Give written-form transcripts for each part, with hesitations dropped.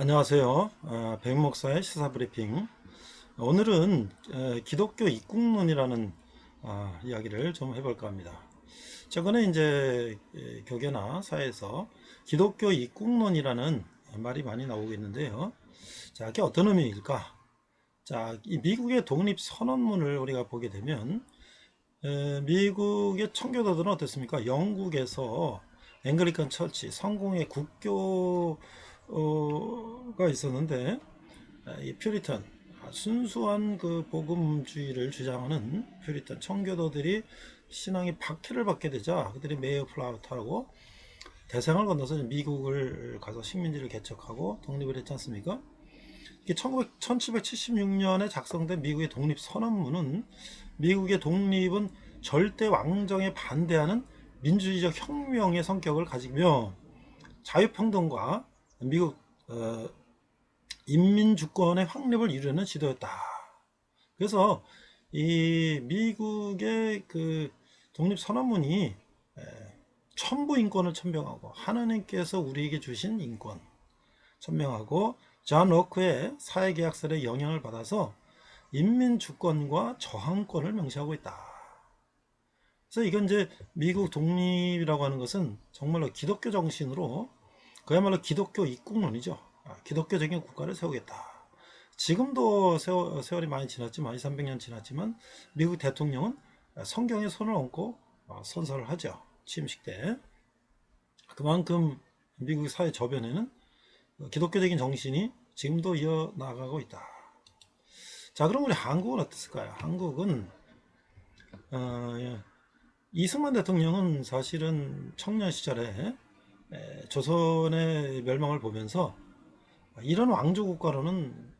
안녕하세요. 백목사의 시사브리핑. 오늘은 기독교 입국론이라는 이야기를 좀 해볼까 합니다. 최근에 이제 교계나 사회에서 기독교 입국론이라는 말이 많이 나오고 있는데요. 자, 이게 어떤 의미일까? 자, 이 미국의 독립선언문을 우리가 보게 되면 미국의 청교도들은 어떻습니까? 영국에서 앵글리칸 처치, 성공의 국교가 있었는데 이 퓨리턴, 순수한 그 복음주의를 주장하는 퓨리턴 청교도들이 신앙이 박해를 받게 되자 그들이 메이어플라우트하고 대상을 건너서 미국을 가서 식민지를 개척하고 독립을 했지 않습니까? 이게 1776년에 작성된 미국의 독립선언문은 미국의 독립은 절대 왕정에 반대하는 민주주의적 혁명의 성격을 가지며 자유평등과 미국 인민주권의 확립을 이루는 시도였다. 그래서 이 미국의 그 독립선언문이 천부 인권을 천명하고 하나님께서 우리에게 주신 인권 천명하고 존 로크의 사회계약설에 영향을 받아서 인민주권과 저항권을 명시하고 있다. 그래서 이건 이제 미국 독립이라고 하는 것은 정말로 기독교 정신으로 그야말로 기독교 입국론이죠. 기독교적인 국가를 세우겠다. 지금도 세월이 많이 지났지만 200~300년 지났지만 미국 대통령은 성경에 손을 얹고 선서를 하죠. 취임식 때. 그만큼 미국 사회 저변에는 기독교적인 정신이 지금도 이어나가고 있다. 자, 그럼 우리 한국은 어땠을까요? 한국은 이승만 대통령은 사실은 청년 시절에 조선의 멸망을 보면서 이런 왕조 국가로는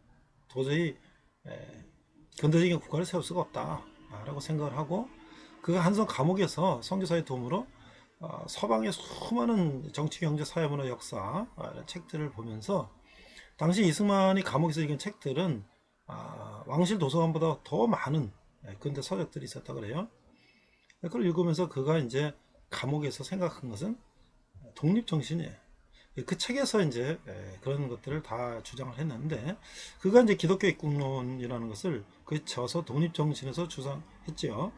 도저히 근대적인 국가를 세울 수가 없다라고 생각을 하고 그가 한성 감옥에서 선교사의 도움으로 서방의 수많은 정치, 경제, 사회, 문화, 역사 이런 책들을 보면서 당시 이승만이 감옥에서 읽은 책들은 왕실 도서관보다 더 많은 근대 서적들이 있었다 그래요. 그걸 읽으면서 그가 이제 감옥에서 생각한 것은 독립정신이에요. 그 책에서 이제 그런 것들을 다 주장을 했는데 그가 이제 기독교 입국론이라는 것을 그쳐서 독립정신에서 주장했죠.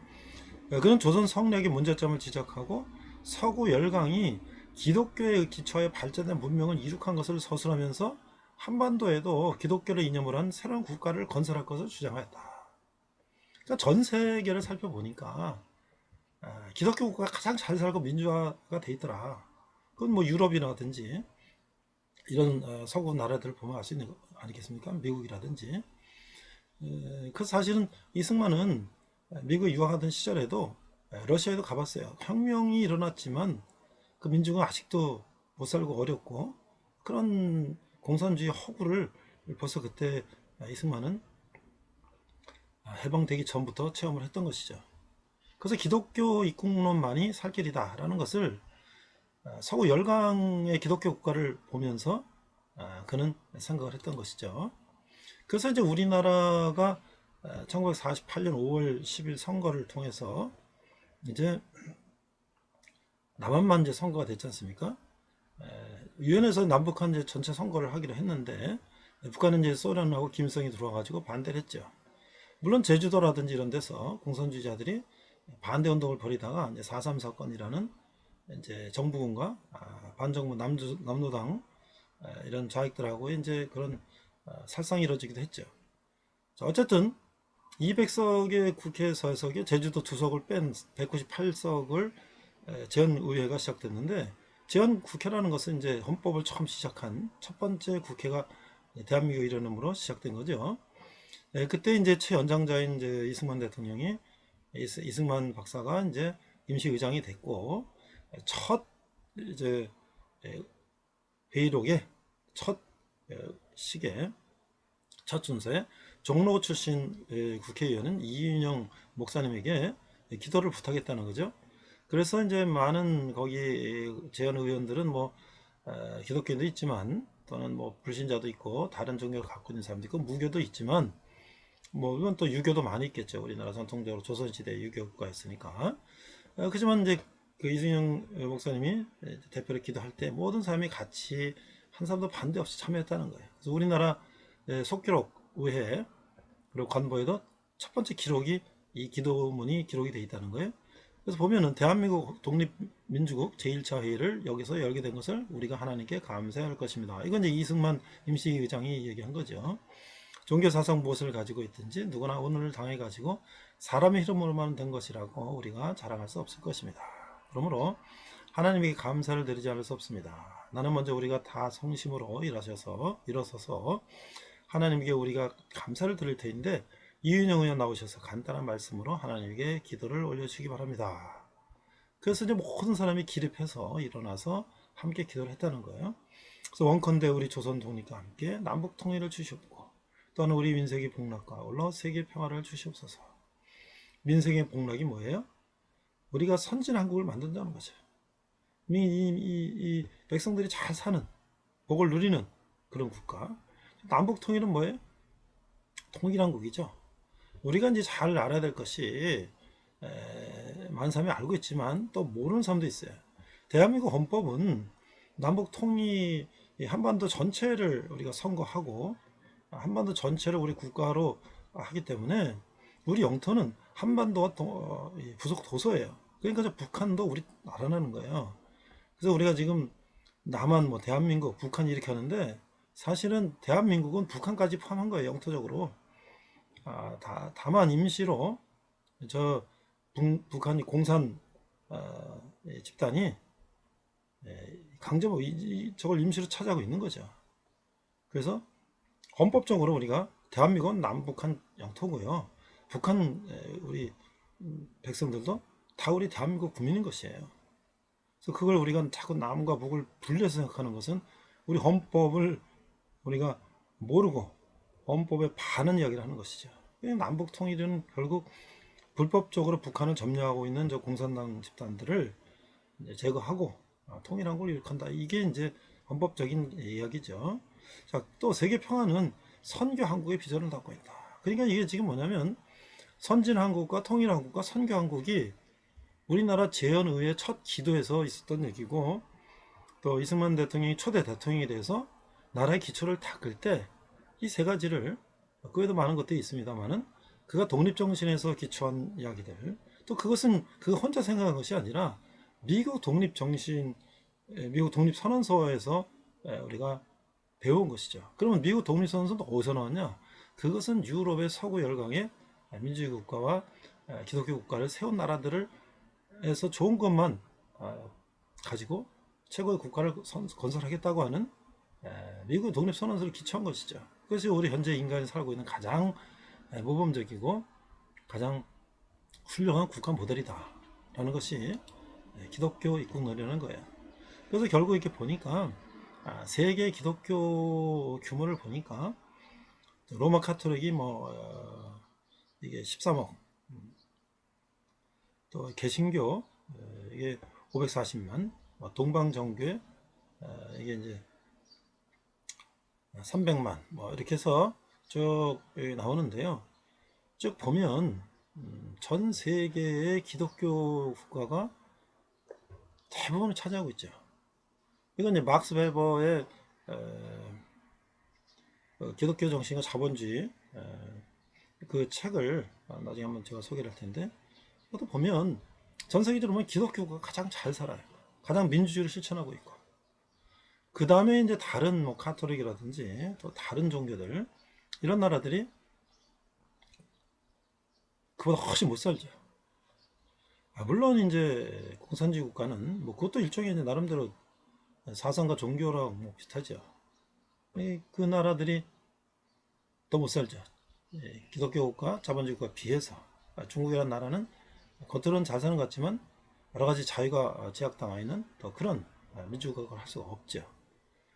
그는 조선 성략의 문제점을 지적하고 서구 열강이 기독교의 기초에 발전된 문명을 이룩한 것을 서술하면서 한반도에도 기독교를 이념으로 한 새로운 국가를 건설할 것을 주장했다. 그러니까 전 세계를 살펴보니까 기독교 국가가 가장 잘 살고 민주화가 돼 있더라. 그건 뭐 유럽이라든지 이런 서구 나라들을 보면 알 수 있는 거 아니겠습니까? 미국이라든지. 그 사실은 이승만은 미국에 유학하던 시절에도 러시아에도 가봤어요. 혁명이 일어났지만 그 민족은 아직도 못 살고 어렵고 그런 공산주의 허구를 벌써 그때 이승만은 해방되기 전부터 체험을 했던 것이죠. 그래서 기독교 입국론만이 살 길이다라는 것을 서구 열강의 기독교 국가를 보면서 그는 생각을 했던 것이죠. 그래서 이제 우리나라가 1948년 5월 10일 선거를 통해서 이제 남한만 이제 선거가 됐지 않습니까? 유엔에서 남북한 이제 전체 선거를 하기로 했는데 북한은 이제 소련하고 김일성이 들어와가지고 반대를 했죠. 물론 제주도라든지 이런 데서 공산주의자들이 반대 운동을 벌이다가 이제 4.3 사건이라는 이제 정부군과 반정부 남노당 이런 좌익들하고 이제 그런 살상이 이루어지기도 했죠. 자, 어쨌든 200석의 국회의석에 제주도 2석을 뺀 198석을 제헌의회가 시작됐는데 제헌국회라는 것은 이제 헌법을 처음 시작한 첫 번째 국회가 대한민국 일원으로 시작된 거죠. 그때 이제 최연장자인 이제 이승만 대통령이 이승만 박사가 이제 임시의장이 됐고 첫 이제 회의록의 첫 시계 첫 순서에 종로 출신 국회의원은 이윤영 목사님에게 기도를 부탁했다는 거죠. 그래서 이제 많은 거기 제안 의원들은 뭐 기독교인도 있지만 또는 뭐 불신자도 있고 다른 종교를 갖고 있는 사람도 있고 무교도 있지만 뭐 이건 또 유교도 많이 있겠죠. 우리나라 전통적으로 조선시대 유교가 있으니까. 그렇지만 이제 그 이승영 목사님이 대표로 기도할 때 모든 사람이 같이 한 사람도 반대 없이 참여했다는 거예요. 그래서 우리나라 속기록 의회 그리고 관보에도 첫 번째 기록이 이 기도문이 기록이 되어 있다는 거예요. 그래서 보면은 대한민국 독립민주국 제1차 회의를 여기서 열게 된 것을 우리가 하나님께 감사할 것입니다. 이건 이제 이승만 임시의장이 얘기한 거죠. 종교사상 무엇을 가지고 있든지 누구나 오늘을 당해 가지고 사람의 흐름으로만 된 것이라고 우리가 자랑할 수 없을 것입니다. 그러므로 하나님에게 감사를 드리지 않을 수 없습니다. 나는 먼저 우리가 다 성심으로 일어서서 하나님께 우리가 감사를 드릴 테인데 이윤영 의원 나오셔서 간단한 말씀으로 하나님께 기도를 올려주시기 바랍니다. 그래서 이제 모든 사람이 기립해서 일어나서 함께 기도를 했다는 거예요. 그래서 원컨대 우리 조선 독립과 함께 남북 통일을 주시옵고 또한 우리 민족의 복락과 올라 세계 평화를 주시옵소서. 민족의 복락이 뭐예요? 우리가 선진 한국을 만든다는 거죠. 이 백성들이 잘 사는 복을 누리는 그런 국가. 남북 통일은 뭐예요? 통일한국이죠. 우리가 이제 잘 알아야 될 것이 많은 사람이 알고 있지만 또 모르는 사람도 있어요. 대한민국 헌법은 남북 통일 한반도 전체를 우리가 선거하고 한반도 전체를 우리 국가로 하기 때문에 우리 영토는 한반도와 부속 도서예요. 그러니까 북한도 우리 나라라는 거예요. 그래서 우리가 지금 남한 대한민국 북한 이렇게 하는데 사실은 대한민국은 북한까지 포함한 거예요. 영토적으로. 다만 임시로 북한이 공산 집단이 강제로 저걸 임시로 차지하고 있는 거죠. 그래서 헌법적으로 우리가 대한민국은 남북한 영토고요. 북한 우리 백성들도 다 우리 대한민국 국민인 것이에요. 그래서 그걸 우리가 자꾸 남과 북을 분리해서 생각하는 것은 우리 헌법을 우리가 모르고 헌법에 반한 이야기를 하는 것이죠. 남북 통일은 결국 불법적으로 북한을 점령하고 있는 저 공산당 집단들을 제거하고 통일한국을 일으킨다. 이게 이제 헌법적인 이야기죠. 자, 또 세계 평화는 선교 한국의 비전을 담고 있다. 그러니까 이게 지금 뭐냐면 선진 한국과 통일 한국과 선교 한국이 우리나라 재헌의회 첫 기도에서 있었던 얘기고 또 이승만 대통령이 초대 대통령에 대해서 나라의 기초를 닦을 때 이 세 가지를 그 외에도 많은 것들이 있습니다만은 그가 독립정신에서 기초한 이야기들 또 그것은 그 혼자 생각한 것이 아니라 미국 독립정신 미국 독립선언서에서 우리가 배운 것이죠. 그러면 미국 독립선언서는 어디서 나왔냐? 그것은 유럽의 서구 열강의 민주주의 국가와 기독교 국가를 세운 나라들을 에서 좋은 것만 가지고 최고의 국가를 건설하겠다고 하는 미국 독립선언서를 기초한 것이죠. 그것이 우리 현재 인간이 살고 있는 가장 모범적이고 가장 훌륭한 국가 모델이다 라는 것이 기독교 입국론이라는 거예요. 그래서 결국 이렇게 보니까 세계 기독교 규모를 보니까 로마 카톨릭이 이게 13억 또 개신교 이게 540만 동방정교회 이게 이제 300만 이렇게 해서 쭉 여기 나오는데요. 쭉 보면 전 세계의 기독교 국가가 대부분을 차지하고 있죠. 이건 이제 막스 베버의 기독교 정신과 자본주의 그 책을 나중에 한번 제가 소개를 할 텐데 또 보면 전 세계적으로 보면 기독교가 가장 잘 살아요. 가장 민주주의를 실천하고 있고 그 다음에 이제 다른 카톨릭이라든지 또 다른 종교들 이런 나라들이 그보다 훨씬 못 살죠. 물론 이제 공산주의 국가는 그것도 일종의 이제 나름대로 사상과 종교랑 비슷하죠. 그 나라들이 더 못 살죠. 기독교 국가, 자본주의 국가 비해서 중국이라는 나라는 겉으로는 잘 사는 것 같지만 여러 가지 자유가 제약당하 있는 더 그런 민주국가를 할 수가 없죠.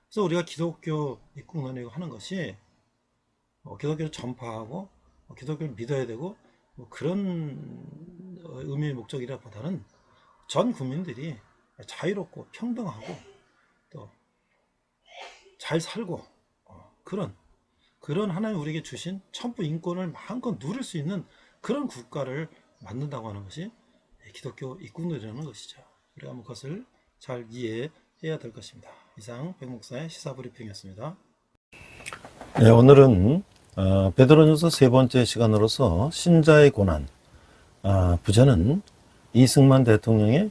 그래서 우리가 기독교 입국론이라고 하는 것이 기독교를 전파하고 기독교를 믿어야 되고 그런 의미의 목적이라보다는 전 국민들이 자유롭고 평등하고 또 잘 살고 그런 하나님 우리에게 주신 천부 인권을 마음껏 누릴 수 있는 그런 국가를 만든다고 하는 것이 기독교 입국론이라는 것이죠. 우리가 그것을 잘 이해해 해야 될 것입니다. 이상 백목사의 시사브리핑이었습니다. 네, 오늘은 베드로전서 세 번째 시간으로서 신자의 고난, 부제는 이승만 대통령의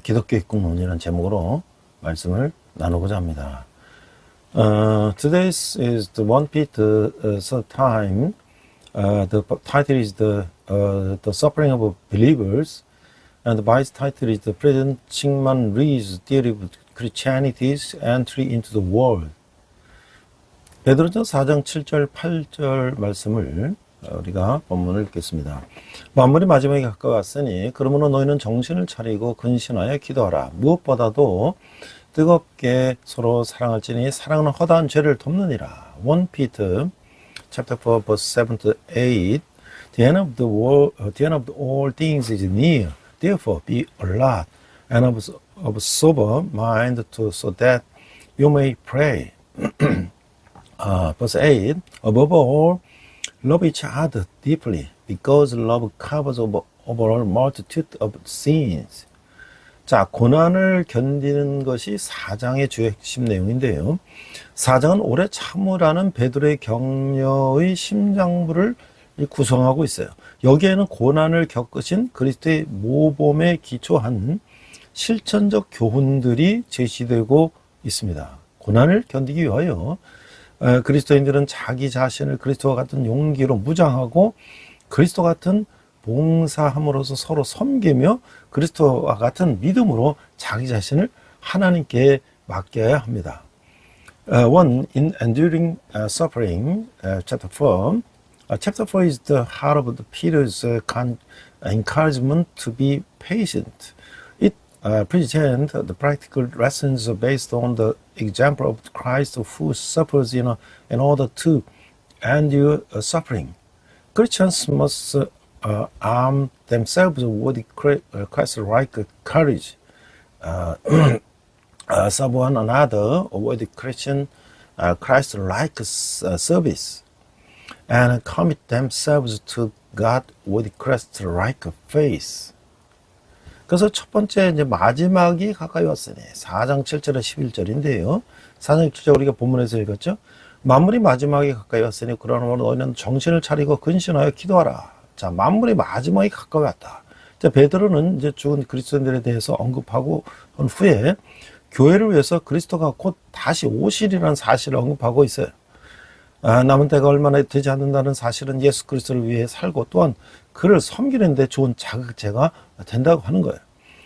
기독교 입국론이라는 제목으로 말씀을 나누고자 합니다. Today is the 1 Peter time. The title is the Suffering of Believers, and the vice title is the President Syngman Rhee's Theory of Christianity's Entry into the World. 베드로전서 4장 7절 8절 말씀을 우리가 본문을 읽겠습니다. 만물이 마지막에 가까웠으니 그러므로 너희는 정신을 차리고 근신하여 기도하라. 무엇보다도 뜨겁게 서로 사랑할지니 사랑은 허다한 죄를 덮느니라. 1 Peter chapter 4 verse 7 to 8. The end of the world, the end of all things is near. Therefore be alert and of sober mind so that you may pray. Verse 8. Above all, love each other deeply, because love covers over a multitude of sins. 자, 고난을 견디는 것이 4장의 주요 핵심 내용인데요. 4장은 오래 참으라는 베드로의 격려의 심장부를 구성하고 있어요. 여기에는 고난을 겪으신 그리스도의 모범에 기초한 실천적 교훈들이 제시되고 있습니다. 고난을 견디기 위하여 그리스도인들은 자기 자신을 그리스도와 같은 용기로 무장하고 그리스도 같은 봉사함으로써 서로 섬기며 그리스도와 같은 믿음으로 자기 자신을 하나님께 맡겨야 합니다. One, in enduring suffering, chapter 4. Chapter 4 is the heart of Peter's encouragement to be patient. It presents the practical lessons based on the example of Christ who suffers in order to endure suffering. Christians must arm themselves with Christ-like courage, serve one another with Christian Christ-like service, and commit themselves to God with Christ-like faith. 그래서 첫 번째 이제 마지막이 가까이 왔으니 4장 7절에 11절인데요. 4장 7절 우리가 본문에서 읽었죠. 만물이 마지막에 가까이 왔으니 그러므로 너희는 정신을 차리고 근신하여 기도하라. 자, 만물이 마지막에 가까이 왔다. 자, 베드로는 이제 죽은 그리스도인들에 대해서 언급하고 한 후에 교회를 위해서 그리스도가 곧 다시 오시리라는 사실을 언급하고 있어요. 남은 때가 얼마나 되지 않는다는 사실은 예수 그리스도를 위해 살고 또한 그를 섬기는 데 좋은 자극제가 된다고 하는 거예요.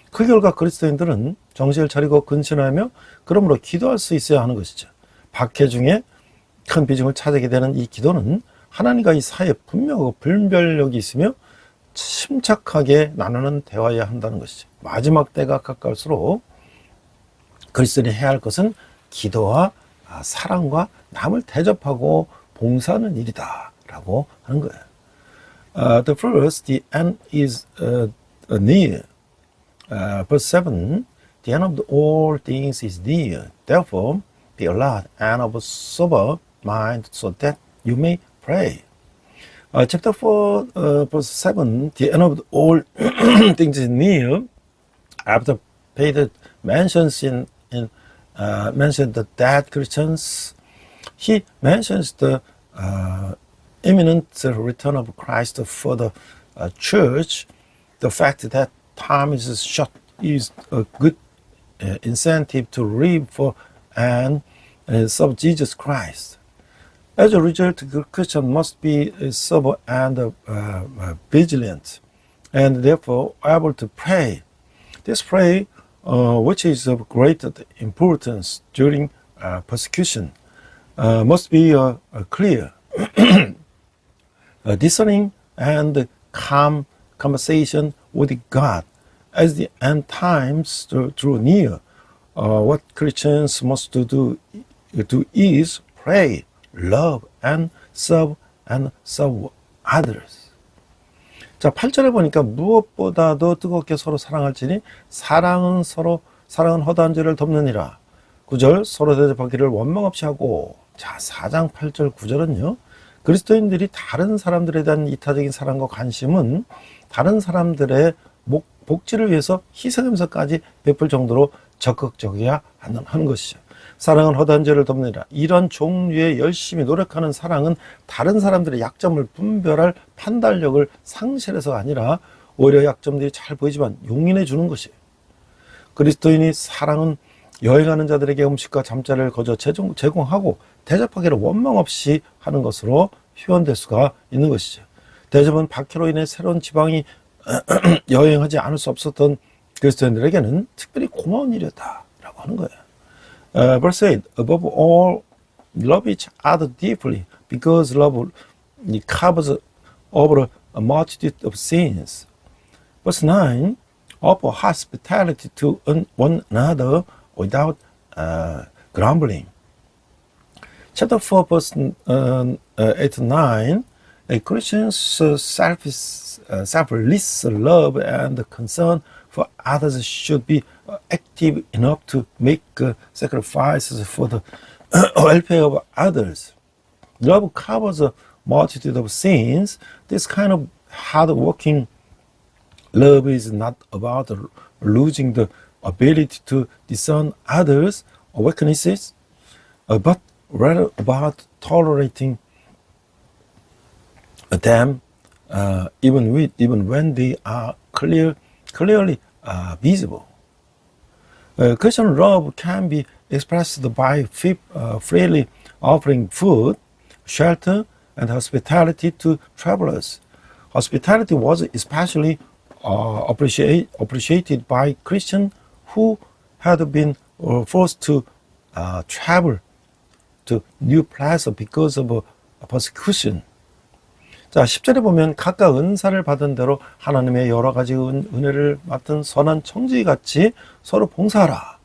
그 결과 그리스도인들은 정신을 차리고 근신하며 그러므로 기도할 수 있어야 하는 것이죠. 박해 중에 큰 비중을 차지하게 되는 이 기도는 하나님과 이 사이에 분명하고 분별력이 있으며 침착하게 나누는 대화여야 한다는 것이죠. 마지막 때가 가까울수록 그리스도인이 해야 할 것은 기도와 사랑과 남을 대접하고 봉사하는 일이다 라고 하는 거예요. The first, the end is near. Verse 7, the end of all things is near. Therefore, be alert and of sober mind so that you may pray. Chapter 4, verse 7, the end of all things is near. After Peter mentions mentioned the dead Christians, he mentions the imminent return of Christ for the church. The fact that time is short is a good incentive to live for and serve Jesus Christ. As a result, the Christian must be sober and vigilant, and therefore able to pray. This prayer, which is of great importance during persecution, must be clear, discerning, and calm conversation with God. As the end times draw near, what Christians must do is pray, love, and serve others. 자, 8절에 보니까 무엇보다도 뜨겁게 서로 사랑할지니 사랑은 허다한 죄를 덮느니라. 9절 서로 대접하기를 원망 없이 하고. 자, 4장 8절 9절은요. 그리스도인들이 다른 사람들에 대한 이타적인 사랑과 관심은 다른 사람들의 복지를 위해서 희생하면서까지 베풀 정도로 적극적이어야 하는 것이죠. 사랑은 허다한 죄를 덮느니라. 이런 종류의 열심히 노력하는 사랑은 다른 사람들의 약점을 분별할 판단력을 상실해서가 아니라 오히려 약점들이 잘 보이지만 용인해 주는 것이에요. 그리스도인이 사랑은 여행하는 자들에게 음식과 잠자리를 거저 제공하고 대접하기를 원망 없이 하는 것으로 표현될 수가 있는 것이죠. 대접은 박해로 인해 새로운 지방이 여행하지 않을 수 없었던 그리스도인들에게는 특별히 고마운 일이었다라고 하는 거예요. Verse 8, above all, love each other deeply, because love covers over a multitude of sins. Verse 9, offer hospitality to one another without grumbling. Chapter 4, verse 8 to 9, a Christian's selfless love and concern for others should be active enough to make sacrifices for the welfare of others. Love covers a multitude of sins. This kind of hard-working love is not about losing the ability to discern others' weaknesses, but rather about tolerating them even when they are clearly visible. Christian love can be expressed by freely offering food, shelter, and hospitality to travelers. Hospitality was especially appreciated by Christians who had been forced to travel to new places because of persecution. 자, 10절에 보면 각각 은사를 받은 대로 하나님의 여러 가지 은혜를 맡은 선한 청지기같이 서로 봉사하라.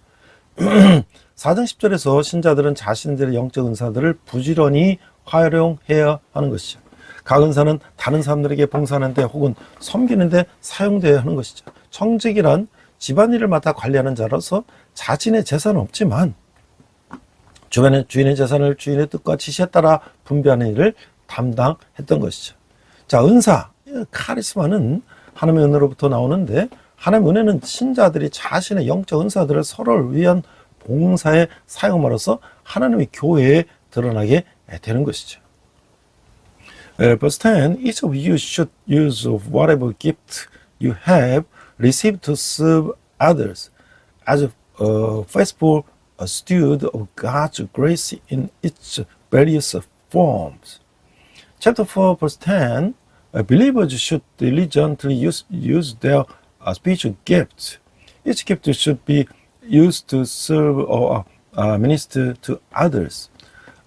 4장 10절에서 신자들은 자신들의 영적 은사들을 부지런히 활용해야 하는 것이죠. 각 은사는 다른 사람들에게 봉사하는데 혹은 섬기는데 사용되어야 하는 것이죠. 청지기란 집안일을 맡아 관리하는 자로서 자신의 재산은 없지만 주인의 재산을 주인의 뜻과 지시에 따라 분배하는 일을 담당했던 것이죠. 자, 은사, 카리스마는 하나님의 은혜로부터 나오는데 하나님의 은혜는 신자들이 자신의 영적 은사들을 서로를 위한 봉사에 사용함으로써 하나님의 교회에 드러나게 되는 것이죠. Verse 10, each of you should use whatever gift you have received to serve others as a faithful steward of God's grace in its various forms. Chapter 4, verse 10, believers should diligently use their spiritual gifts. Each gift should be used to serve or minister to others.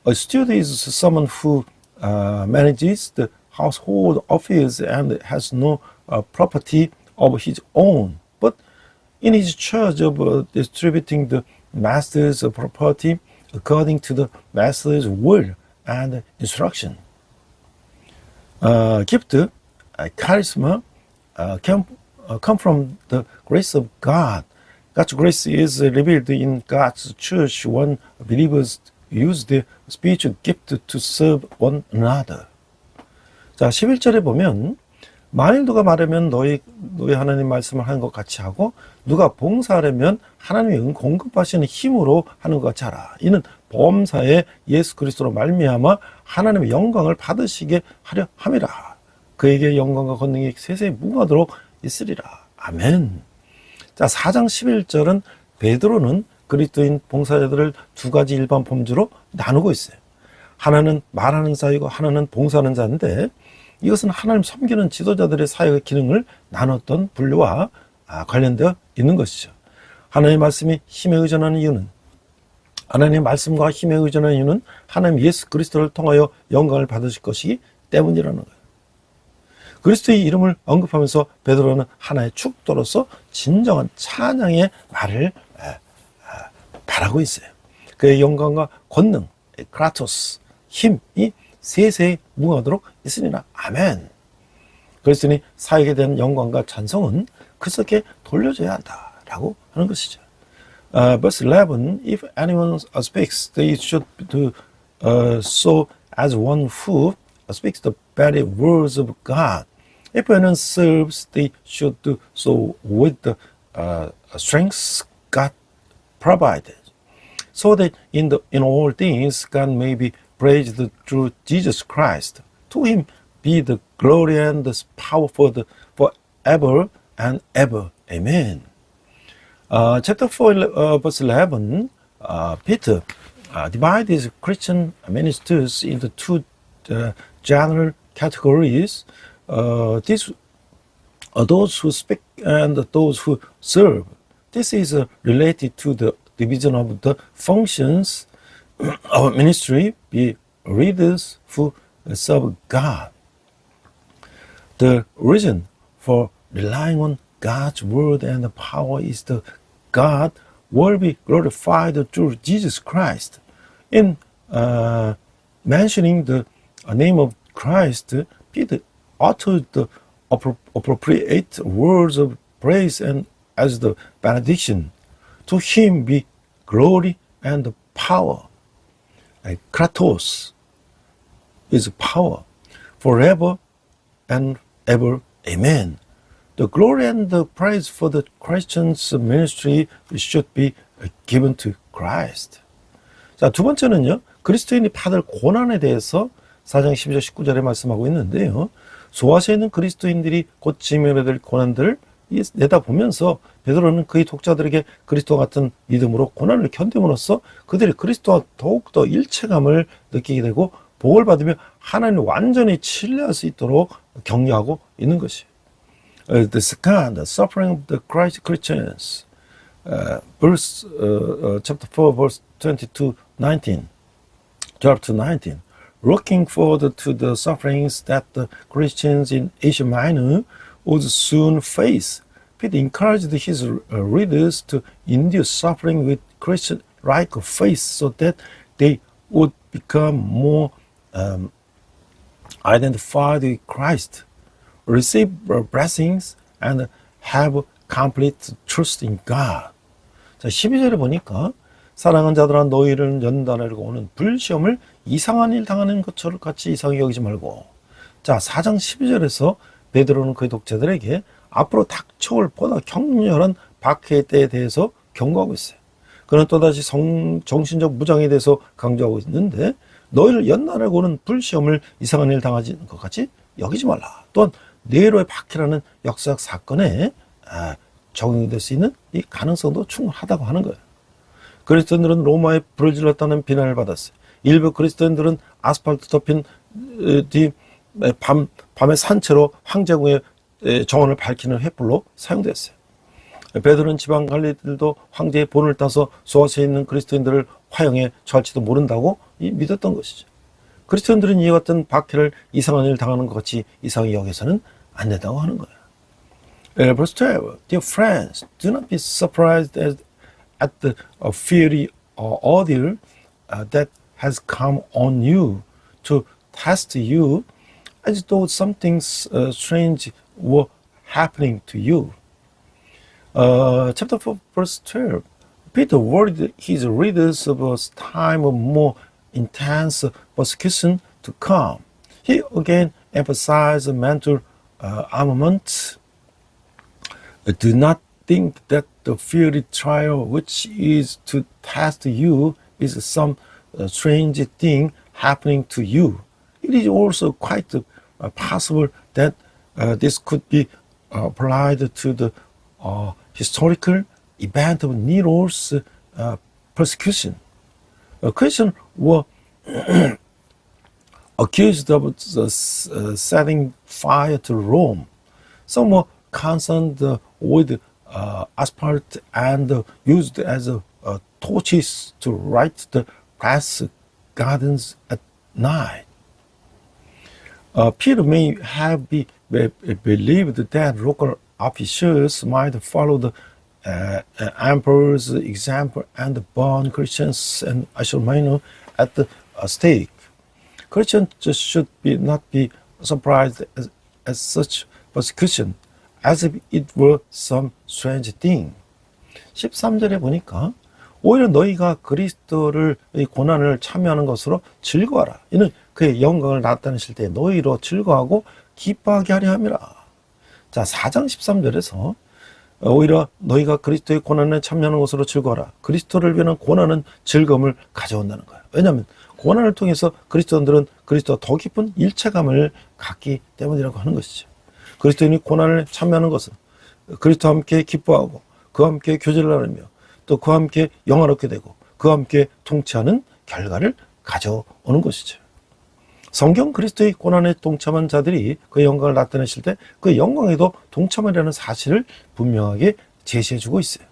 A steward is someone who manages the household affairs and has no property of his own, but in his charge of distributing the master's property according to the master's will and instruction. Gift, charisma, come from the grace of God. God's grace is revealed in God's church when believers use their spiritual gift to serve one another. 자, 11절에 보면 만일 누가 말하면 너희 하나님 말씀을 하는 것 같이 하고 누가 봉사하려면 하나님이 공급하시는 힘으로 하는 것 같이 하라. 이는 범사에 예수 그리스도로 말미암아 하나님의 영광을 받으시게 하려 함이라. 그에게 영광과 권능이 세세히 무궁하도록 있으리라. 아멘. 자, 4장 11절은 베드로는 그리스도인 봉사자들을 두 가지 일반 범주로 나누고 있어요. 하나는 말하는 자이고 하나는 봉사하는 자인데 이것은 하나님 섬기는 지도자들의 사역의 기능을 나눴던 분류와 관련되어 있는 것이죠. 하나님의 말씀이 힘에 의존하는 이유는 하나님의 말씀과 힘에 의존하는 이유는 하나님 예수 그리스도를 통하여 영광을 받으실 것이기 때문이라는 거예요. 그리스도의 이름을 언급하면서 베드로는 하나의 축도로서 진정한 찬양의 말을 바라고 있어요. 그의 영광과 권능, 크라토스, 힘이 세세히 무궁하도록 있으리라. 아멘. 그리스도니 사역에 대한 영광과 찬송은 그리스도께 돌려줘야 한다라고 하는 것이죠. Verse 11, if anyone speaks, they should do so as one who speaks the very words of God. If anyone serves, they should do so with the strength God provided, so that in all things God may be praised through Jesus Christ. To him be the glory and the power forever and ever. Amen. Chapter 4, verse 11, Peter divides his Christian ministers into two general categories. These are those who speak and those who serve. This is related to the division of the functions of ministry, be readers who serve God. The reason for relying on God's word and power is that God will be glorified through Jesus Christ. In mentioning the name of Christ, Peter uttered the appropriate words of praise and as the benediction. To him be glory and power. Kratos is power, forever and ever. Amen. The glory and the praise for the Christian's ministry should be given to Christ. 자, 두 번째는요, 그리스도인이 받을 고난에 대해서 4장 12절 19절에 말씀하고 있는데요. 소아시아에 있는 그리스도인들이 곧 직면해야 될 고난들을 내다보면서 베드로는 그의 독자들에게 그리스도와 같은 믿음으로 고난을 견딤으로써 그들이 그리스도와 더욱더 일체감을 느끼게 되고 복을 받으며 하나님을 완전히 신뢰할 수 있도록 격려하고 있는 것이에요. The second, suffering of the Christians, chapter 4, verse 22, 19, 12 to 19. Looking forward to the sufferings that the Christians in Asia Minor would soon face, Peter encouraged his readers to endure suffering with Christian-like faith so that they would become more identified with Christ, receive blessings, and have complete trust in God. 자, 12절에 보니까 사랑하는 자들아 너희를 연단하려고 오는 불시험을 이상한 일 당하는 것처럼 같이 이상히 여기지 말고. 자, 4장 12절에서 베드로는 그의 독자들에게 앞으로 닥쳐올 보다 격렬한 박해의 때에 대해서 경고하고 있어요. 그는 또다시 정신적 무장에 대해서 강조하고 있는데 너희를 연단하고 오는 불시험을 이상한 일 당하는 것 같이 여기지 말라. 또한 네로의 박해라는 역사적 사건에 적용이 될 수 있는 이 가능성도 충분하다고 하는 거예요. 그리스도인들은 로마에 불을 질렀다는 비난을 받았어요. 일부 그리스도인들은 아스팔트 덮인 뒤 밤의 산채로 황제궁의 정원을 밝히는 횃불로 사용됐어요. 베드로는 지방 관리들도 황제의 본을 따서 소아시아에 있는 그리스도인들을 화형에 처할지도 모른다고 믿었던 것이죠. 그리스도인들은 이와 같은 박해를 이상한 일을 당하는 것 같이 이상히 여겨서는 안 된다고 하는 거예요. Verse 12. Dear friends, do not be surprised at the fiery ordeal that has come on you to test you as though something strange were happening to you. Chapter 4, verse 12. Peter warned his readers of a time of more intense persecution to come. He again emphasized mental armament. Do not think that the fiery trial which is to test you is some strange thing happening to you. It is also quite possible that this could be applied to the historical event of Nero's persecution. Christians were accused of setting fire to Rome. Some were concerned with asphalt and used as torches to light the grass gardens at night. Peter may have believed that local officials might follow the emperor's example and burn Christians and Asia Minor at the stake. Christians should not be surprised at such persecution, as if it were some strange thing. 13절에 보니까 오히려 너희가 그리스도의 고난을 참여하는 것으로 즐거워하라. 이는 그의 영광을 나타내실 때 너희로 즐거워하고 기뻐하게 하려 함이라. 자, 4장 13절에서 오히려 너희가 그리스도의 고난에 참여하는 것으로 즐거워라. 그리스도를 위한 고난은 즐거움을 가져온다는 거예요. 왜냐하면 고난을 통해서 그리스도인들은 그리스도와 더 깊은 일체감을 갖기 때문이라고 하는 것이죠. 그리스도인이 고난을 참여하는 것은 그리스도와 함께 기뻐하고 그와 함께 교제를 나누며 또 그와 함께 영화롭게 되고 그와 함께 통치하는 결과를 가져오는 것이죠. 성경 그리스도의 고난에 동참한 자들이 그 영광을 나타내실 때 그 영광에도 동참하려는 사실을 분명하게 제시해주고 있어요.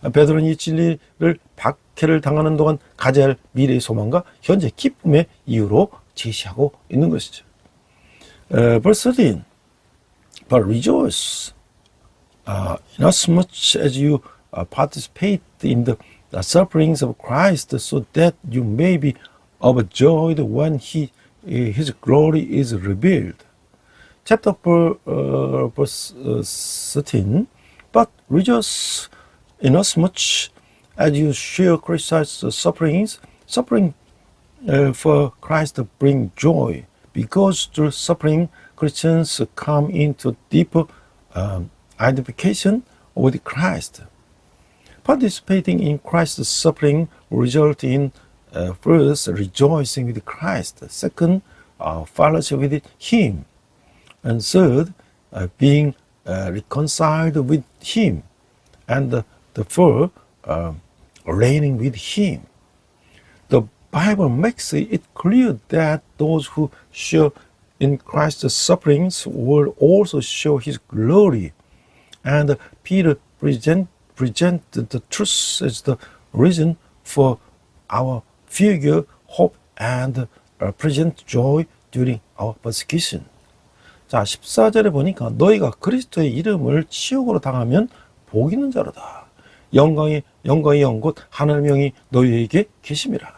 베드로는 이 진리를 박해를 당하는 동안 가져야 할 미래의 소망과 현재 기쁨의 이유로 제시하고 있는 것이죠. Verse 13 But rejoice inasmuch as you participate in the sufferings of Christ, so that you may be overjoyed when His glory is revealed. Chapter 4, verse 13. But rejoice inasmuch as you share Christ's sufferings. Suffering for Christ bring joy, because through suffering Christians come into deeper identification with Christ. Participating in Christ's suffering result in first, rejoicing with Christ. Second, fellowship with Him. And third, being reconciled with Him. And the fourth, reigning with Him. The Bible makes it clear that those who share in Christ's sufferings will also show His glory. And Peter presented the truth as the reason for our future hope and present joy during our persecution. 자, 14절에 보니까 너희가 그리스도의 이름을 치욕으로 당하면 복 있는 자로다. 영광의 영곧 하나님의 영이 너희에게 계심이라.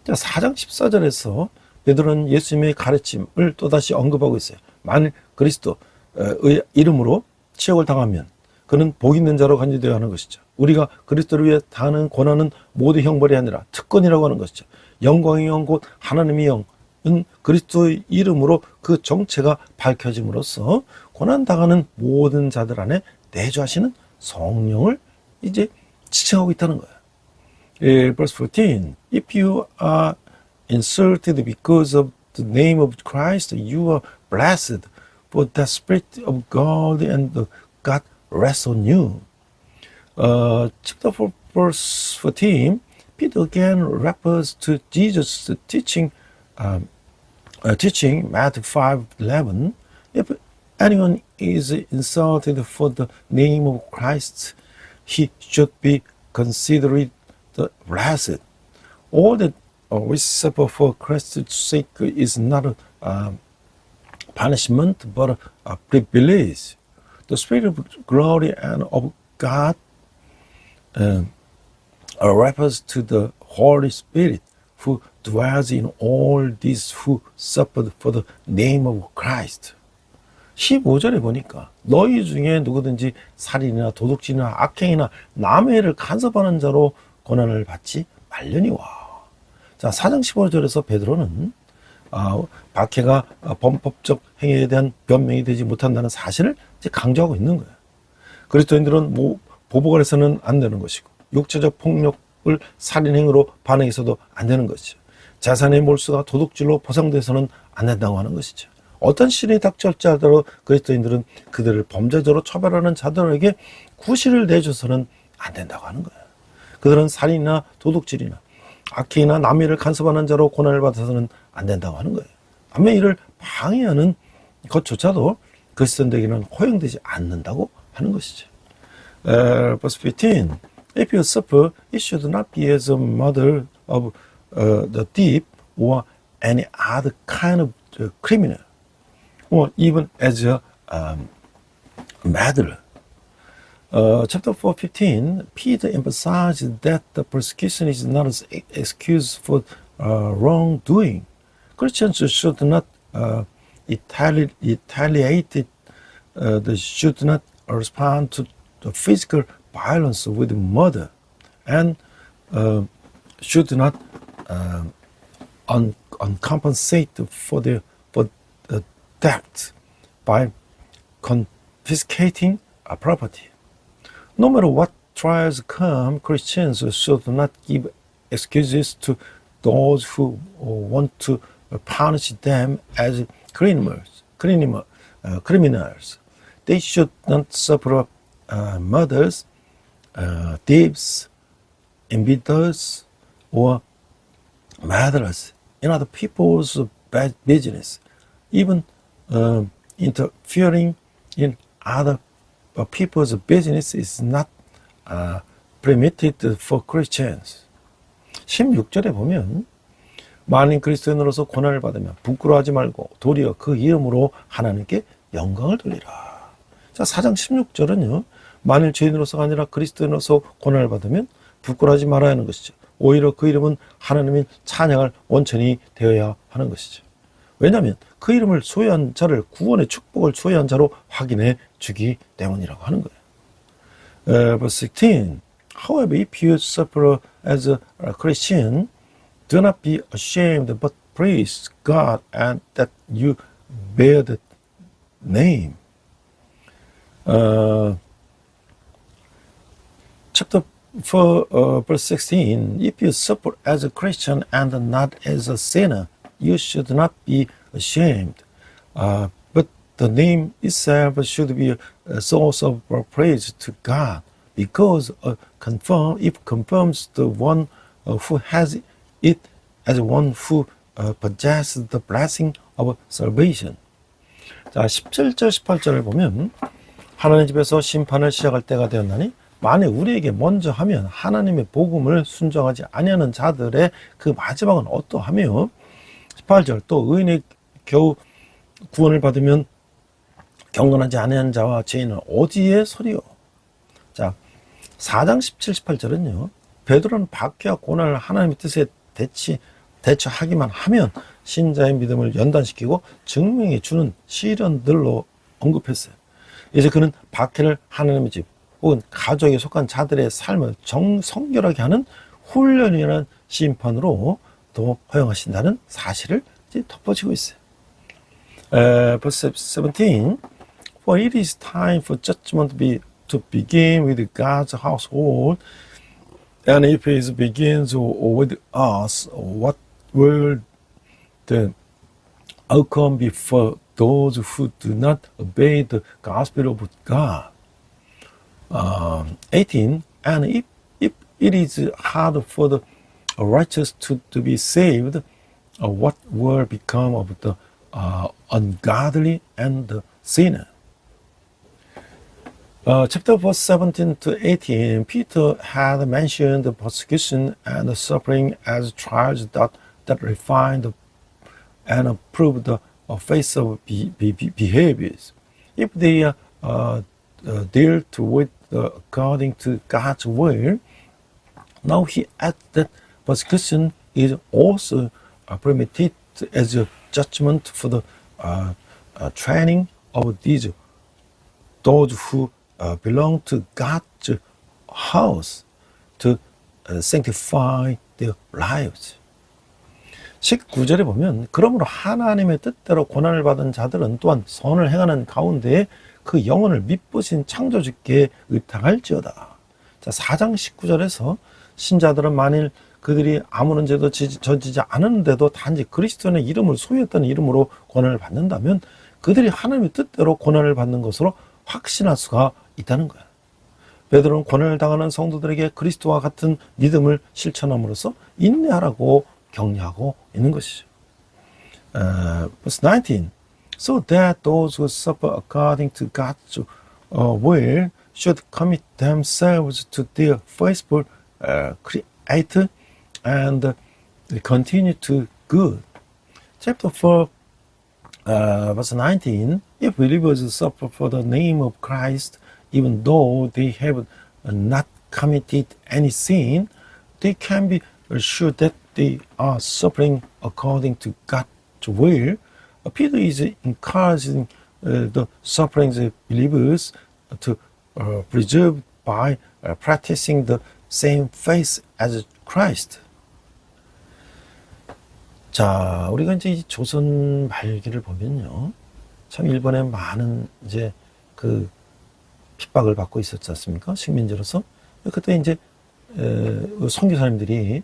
자, 4장 14절에서 베드로는 예수님의 가르침을 또다시 언급하고 있어요. 만일 그리스도의 이름으로 치욕을 당하면 그는 복 있는 자로 간주되어야 하는 것이죠. 우리가 그리스도를 위해 당하는 고난은 모두 형벌이 아니라 특권이라고 하는 것이죠. 영광의 영 곧 하나님의 영은 그리스도의 이름으로 그 정체가 밝혀짐으로써 고난당하는 모든 자들 안에 내주하시는 성령을 이제 지칭하고 있다는 거예요. Verse 14. If you are insulted because of the name of Christ, you are blessed, for the Spirit of God and God rests on you. Chapter 4, verse 14, Peter again refers to Jesus' teaching, Matthew 5:11. If anyone is insulted for the name of Christ, he should be considered blessed. All that we suffer for Christ's sake is not a punishment, but a privilege. The Spirit of glory and of God refers to the Holy Spirit who dwells in all these who suffered for the name of Christ. 15절에 보니까 너희 중에 누구든지 살인이나 도둑질이나 악행이나 남의 일을 간섭하는 자로 고난을 받지 말려니와. 자, 4장 15절에서 베드로는 박해가 범법적 행위에 대한 변명이 되지 못한다는 사실을 이제 강조하고 있는 거예요. 그리스도인들은 보복을 해서는 안 되는 것이고 육체적 폭력을 살인행위로 반응해서도 안 되는 것이죠. 재산의 몰수가 도둑질로 보상돼서는 안 된다고 하는 것이죠. 어떤 시련이 닥쳐올지라도 그리스도인들은 그들을 범죄자로 처벌하는 자들에게 구실을 내줘서는 안 된다고 하는 거예요. 그들은 살인이나 도둑질이나 악행이나 남의 일을 간섭하는 자로 고난을 받아서는 안 된다고 하는 거예요. 남의 일을 방해하는 것조차도 그리스도인들에게는 허용되지 않는다고 하는 것이죠. Verse 15. If you suffer, it should not be as a mother of the thief or any other kind of criminal, or even as a meddler. Chapter 4:15, Peter emphasizes that the persecution is not an excuse for wrongdoing. Christians should not retaliate. They should not respond to the physical violence with murder, and should not uncompensate for the debt by confiscating a property. No matter what trials come, Christians should not give excuses to those who want to punish them as criminals. They should not suffer murders, thieves, invaders, or meddlers in other people's business. Even interfering in other people's business is not permitted for Christians. 16절에 보면 만일 그리스도인으로서 고난을 받으면 부끄러워하지 말고 도리어 그 이름으로 하나님께 영광을 돌리라. 자, 4장 16절은요. 만일 죄인으로서가 아니라 그리스도인으로서 고난을 받으면 부끄러워하지 말아야 하는 것이죠. 오히려 그 이름은 하나님의 찬양할 원천이 되어야 하는 것이죠. 왜냐하면 그 이름을 소유한 자를 구원의 축복을 소유한 자로 확인해 주기 때문이라고 하는 거예요. Verse 16. However, if you suffer as a Christian, do not be ashamed, but praise God and that you bear the name. Chapter 4, verse 16. If you suffer as a Christian and not as a sinner, you should not be ashamed. But the name itself should be a source of praise to God, because it confirms the one who has it as one who possesses the blessing of salvation. 자, 17절, 18절을 보면 하나님 집에서 심판을 시작할 때가 되었나니 만일 우리에게 먼저 하면 하나님의 복음을 순종하지 아니하는 자들의 그 마지막은 어떠하며 18절 또 의인이 겨우 구원을 받으면 경건하지 아니하는 자와 죄인은 어디에 서리요. 자, 4장 17, 18절은요. 베드로는 박해와 고난을 하나님의 뜻에 대처하기만 하면 신자의 믿음을 연단시키고 증명해 주는 시련들로 언급했어요. 이제 그는 박해를 하나님의 집 혹은 가족에 속한 자들의 삶을 성결하게 하는 훈련이라는 심판으로 또 허용하신다는 사실을 이제 덮어지고 있어요. Verse 17. For it is time for judgment to begin with God's household, and if it begins with us, what will the outcome be for those who do not obey the gospel of God? 18. And if it is hard for the righteous to be saved, what will become of the ungodly and the sinner? Chapter 17 to 18, Peter had mentioned the persecution and the suffering as trials that refine and approve the face of behaviors. If they are dealt with according to God's will, now he adds that persecution is also permitted as a judgment for the training of those who belong to God's house to sanctify their lives. 19절에 보면 그러므로 하나님의 뜻대로 고난을 받은 자들은 또한 선을 행하는 가운데 그 영혼을 미쁘신 창조주께 의탁할지어다. 자, 4장 19절에서 신자들은 만일 그들이 아무런 죄도 저지지 않았는데도 단지 그리스도의 이름을 소유했다는 이름으로 고난을 받는다면 그들이 하나님의 뜻대로 고난을 받는 것으로 확신할 수가 있다는 거야. 베드로는 고난을 당하는 성도들에게 그리스도와 같은 믿음을 실천함으로써 인내하라고 격려하고 있는 것이죠. Verse 19. So that those who suffer according to God's will should commit themselves to their faithful Creator and continue to good. Chapter 4, verse 19. If believers suffer for the name of Christ, even though they have not committed any sin, they can be sure that they are suffering according to God's will. Peter is encouraging the suffering believers to preserve by practicing the same faith as Christ. 자, 우리가 이제 이 조선 말기를 보면요, 참 일본에 많은 이제 그 핍박을 받고 있었지 않습니까? 식민지로서. 그때 이제 선교사님들이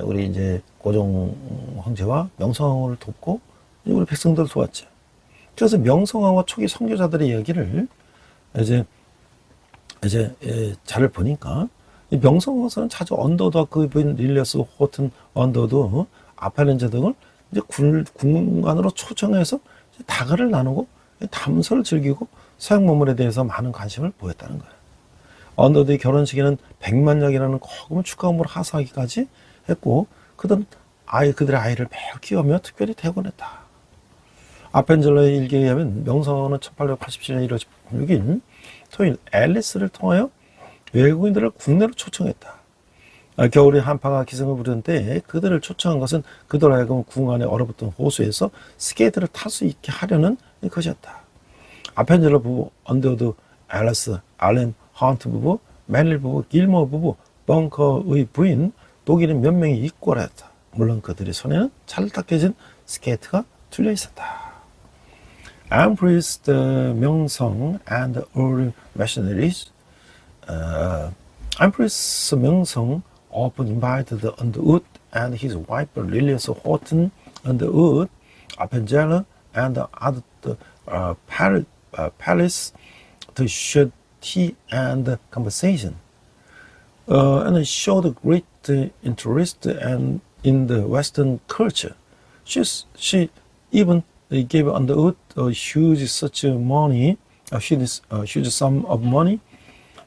우리 이제 고종 황제와 명성황후를 돕고 우리 백성들을 도왔죠. 그래서 명성황후 초기 선교사들의 이야기를 이제 잘 보니까 명성황후에서는 자주 언더도 릴리어스 호튼 언더도 아펠렌저 등을 이제 군관으로 초청해서 다가를 나누고 담소를 즐기고 서양 문물에 대해서 많은 관심을 보였다는 거예요. 언더드의 결혼식에는 100만냥이라는 거금을 축하음으로 하사하기까지 했고 그들의 아이를 매우 키우며 특별히 대권했다. 아펜젤러의 일기에 의하면 명성황후는 1887년 1월 16일 토요일 앨리스를 통하여 외국인들을 국내로 초청했다. 겨울에 한파가 기승을 부르는데 그들을 초청한 것은 그들 하여금 궁안에 얼어붙은 호수에서 스케이트를 탈 수 있게 하려는 것이었다. 아펜젤러 부부, 언더우드, 앨리스, 알렌, 헌트 부부, 멜릴 부부, 길머 부부, 벙커의 부인, 독일인 몇 명이 입고하였다. 물론 그들의 손에는 찰떡해진 스케이트가 뚫려 있었다. Empress the 명성 and the early missionaries. Empress 명성 often invited Underwood and his wife Lilias Horton Underwood, Appenzeller, and other palace to share tea and conversation, and showed great interest in the Western culture. She even gave Underwood a huge sum of money,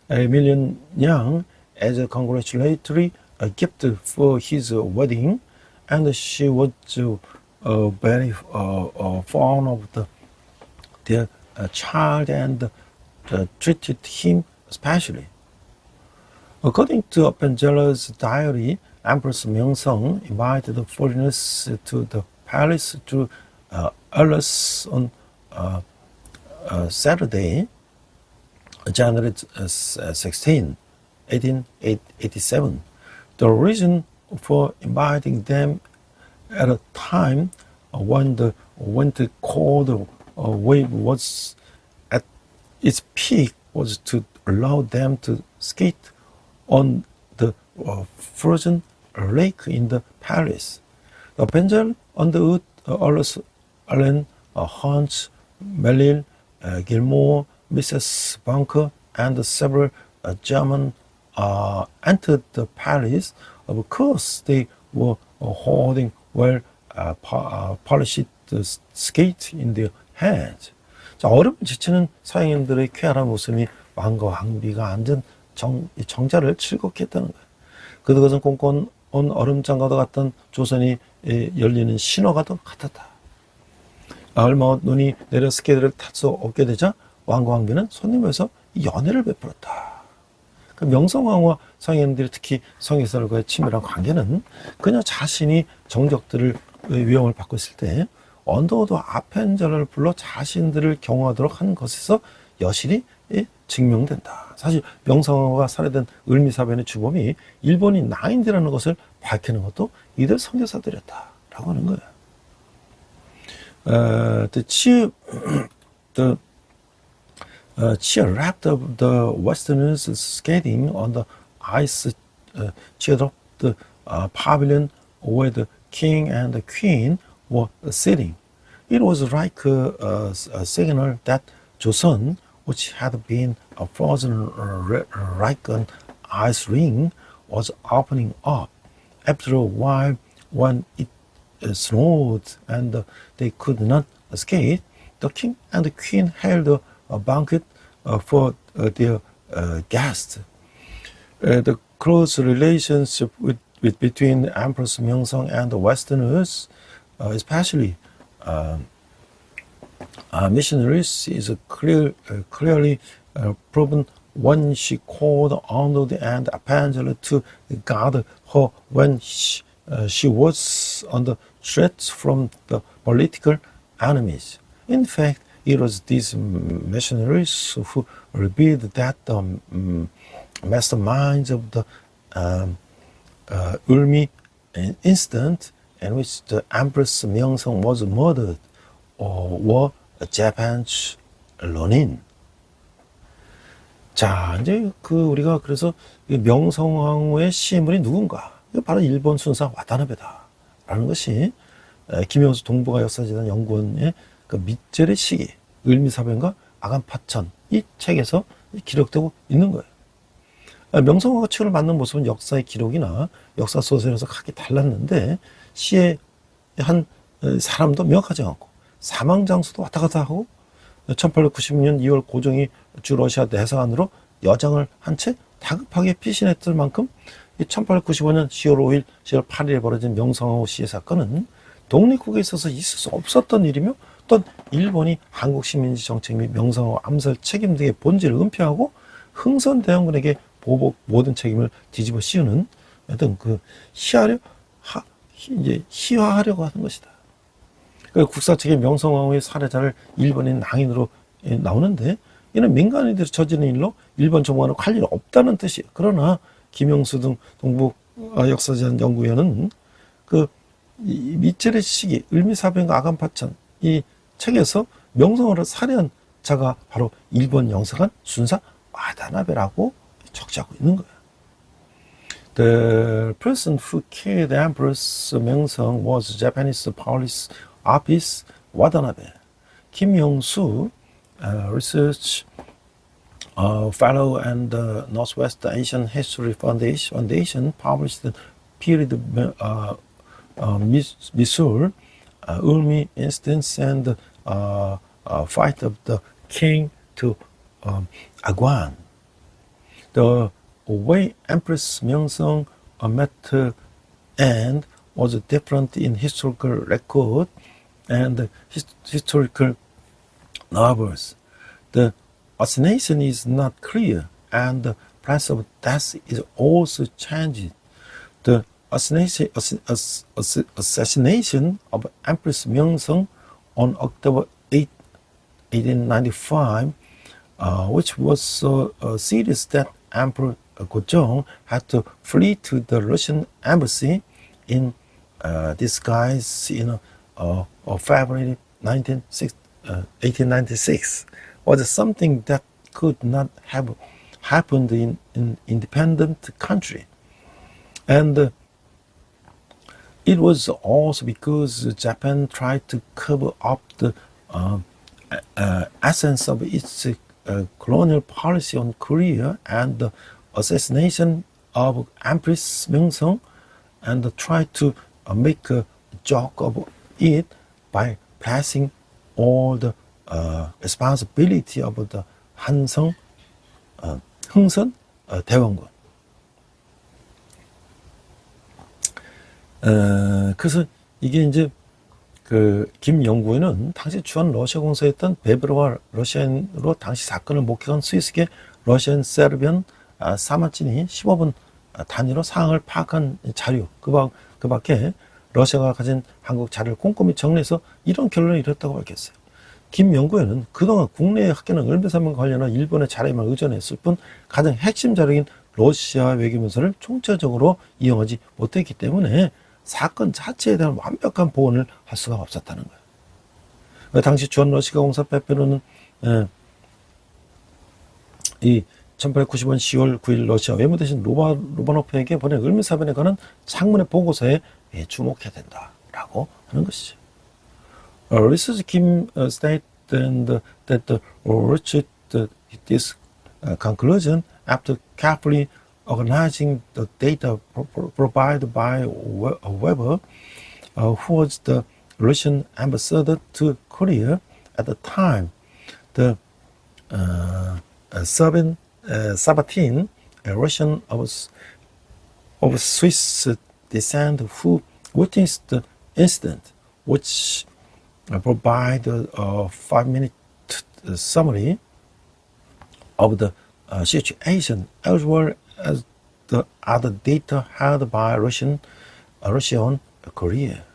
1,000,000 yuan, as a congratulatory gift for his wedding, and she was very fond of their child and treated him especially. According to Appenzeller's diary, Empress Myeongsong invited the foreigners to the palace to Earl's on Saturday, January 16, 1887. The reason for inviting them at a time when the winter cold wave was at its peak was to allow them to skate on the frozen lake in the palace. The Benzel, Underwood, Earls, Allen, Hunt, Melville, Gilmore, Mrs. Bunker, and several German entered the palace. Of course, they were holding well polished skate in their hands. 자, 얼음을 지치는 서양인들의 쾌활한 모습이 왕과 왕비가 앉은 정자를 즐겁게 했다는 거예요. 그것은 꽁꽁 온 얼음장과도 같던 조선이 열리는 신호가도 같았다. 얼마 후 눈이 내려 스케이트를 탈 수 없게 되자 왕과 왕비는 손님에서 연애를 베풀었다. 그 명성황후와 서양인들이 특히 성의설과의 친밀한 관계는 그녀 자신이 정적들을 위험을 받고 있을 때 언더우드 아펜젤러를 불러 자신들을 경호하도록 한 것에서 여실히 증명된다. 사실 명성황후가 살해된 을미사변의 주범이 일본인 나인디라는 것을 밝히는 것도 이들 선교사들이었다라고 하는 거예요. The cheer wrapped up the Westerners skating on the ice, cheered up the pavilion where the king and the queen were sitting. It was like a signal that Joseon, which had been a frozen like an ice ring, was opening up. After a while, when it snowed and they could not skate, the king and the queen held a banquet for their guests. The close relationship between Empress Myeongsong and the Westerners, especially missionaries, is clearly proven when she called on the and Appenzeller to guard her when she was under threat from the political enemies. In fact, it was these missionaries who revealed that the masterminds of the Ulmi incident in which the Empress Myeongsong was murdered were Japan's Ronin. 자, 이제 우리가 그래서 명성황후의 시인물이 누군가? 이거 바로 일본 순사 와다나베다라는 것이 김영수 동북아 역사재단 연구원의 그 밑절의 시기, 을미사변과 아간파천 이 책에서 기록되고 있는 거예요. 명성황후가 책을 만든 모습은 역사의 기록이나 역사 소설에서 크게 달랐는데 시의 한 사람도 명확하지 않고 사망 장소도 왔다 갔다 하고 1896년 2월 고종이 주 러시아 대사관으로 여장을 한 채 다급하게 피신했을 만큼 1895년 10월 5일, 10월 8일에 벌어진 명성황후 시해 사건은 독립국에 있어서 있을 수 없었던 일이며 또한 일본이 한국 식민지 정책 및 명성황후 암살 책임 등의 본질을 은폐하고 흥선 대원군에게 보복 모든 책임을 뒤집어 씌우는 어떤 희화하려고 하는 것이다. 국사책의 명성황후의 살해자를 일본인 낭인으로 나오는데 이는 민간인들이 저지른 일로 일본 정부와는 관련 없다는 뜻이에요. 그러나 김영수 등 동북 역사재단 연구위원은 밑절의 시기, 을미사변과 아간파천 이 책에서 명성황후를 살해한 자가 바로 일본 영사관 순사 와다나베라고 적시하고 있는 거예요. The person who killed Empress Myeongsong was Japanese police office Watanabe. Kim Yong-soo, research fellow and the Northwest Asian History Foundation published the period Missouri, Ulmi instance and fight of the king to Agwan. The way Empress Myeongsong met her end was different in historical record and historical novels. The assassination is not clear, and the place of death is also changed. The assassination of Empress Myeongsong on October 8, 1895, which was so serious that Emperor Gojong had to flee to the Russian embassy in disguise in February 1896, was something that could not have happened in an independent country. And it was also because Japan tried to cover up the essence of its colonial policy on Korea, and the assassination of Empress Myeongsong, and tried to make a joke of it by placing all the responsibility of the 흥선 대원군. 그래서 이게 이제 김 연구위는 당시 주한 러시아 공사였던 베브르와 러시아인으로 당시 사건을 목격한 스위스계 러시안 세르비안 사마친이 15분 단위로 상황을 파악한 자료 그 밖에 러시아가 가진 한국 자료를 꼼꼼히 정리해서 이런 결론을 이뤘다고 밝혔어요. 김 연구위는 그동안 국내 학계는 을미사변과 관련한 일본의 자료에만 의존했을 뿐 가장 핵심 자료인 러시아 외교문서를 총체적으로 이용하지 못했기 때문에 사건 자체에 대한 완벽한 보완을 할 수가 없었다는 거예요. 당시 주한 러시아 공사 빼빼로는 이 1895년 10월 9일 러시아 외무대신 로바노프에게 보낸 을미사변에 관한 창문의 보고서에 주목해야 된다라고 하는 것이죠. Research Kim stated that reached this conclusion after carefully organizing the data provided by Weber, who was the Russian ambassador to Korea at the time. The Sabatin, a Russian of Swiss descent who witnessed the incident, which provided a 5-minute summary of the situation, as well as the other data held by Russia on Korea.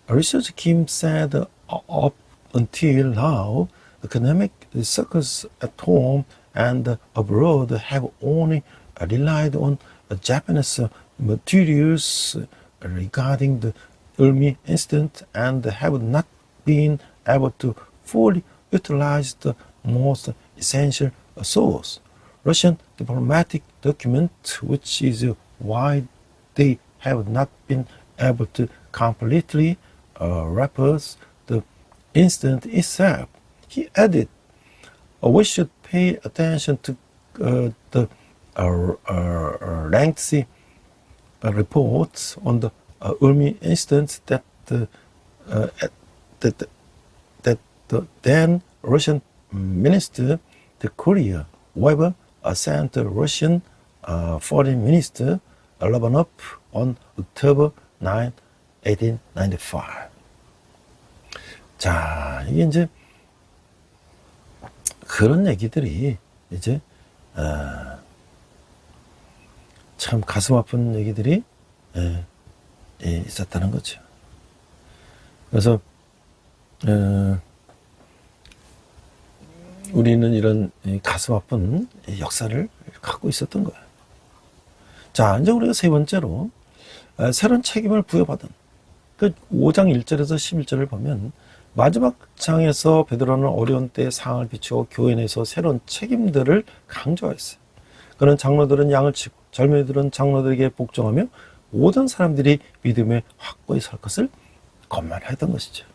Research Kim said up until now, academic circles at home and abroad have only relied on Japanese materials regarding the Ulmi incident and have not been able to fully utilize the most essential source, Russian diplomatic document, which is why they have not been able to completely repress the incident itself. He added, we should pay attention to the lengthy reports on the Urmi incident that the then Russian minister to Korea, Weber, sent the Russian foreign minister Lobanov on October 9, 1895. 자, 이게 이제 그런 얘기들이 이제 참 가슴 아픈 얘기들이 있었다는 거죠. 그래서 우리는 이런 가슴 아픈 역사를 갖고 있었던 거예요. 자, 이제 우리가 세 번째로 새로운 책임을 부여받은 그 5장 1절에서 11절을 보면 마지막 장에서 베드로는 어려운 때의 상황을 비추어 교회 내에서 새로운 책임들을 강조했어요. 그런 장로들은 양을 치고 젊은이들은 장로들에게 복종하며 모든 사람들이 믿음의 확고히 설 것을 권면했던 것이죠.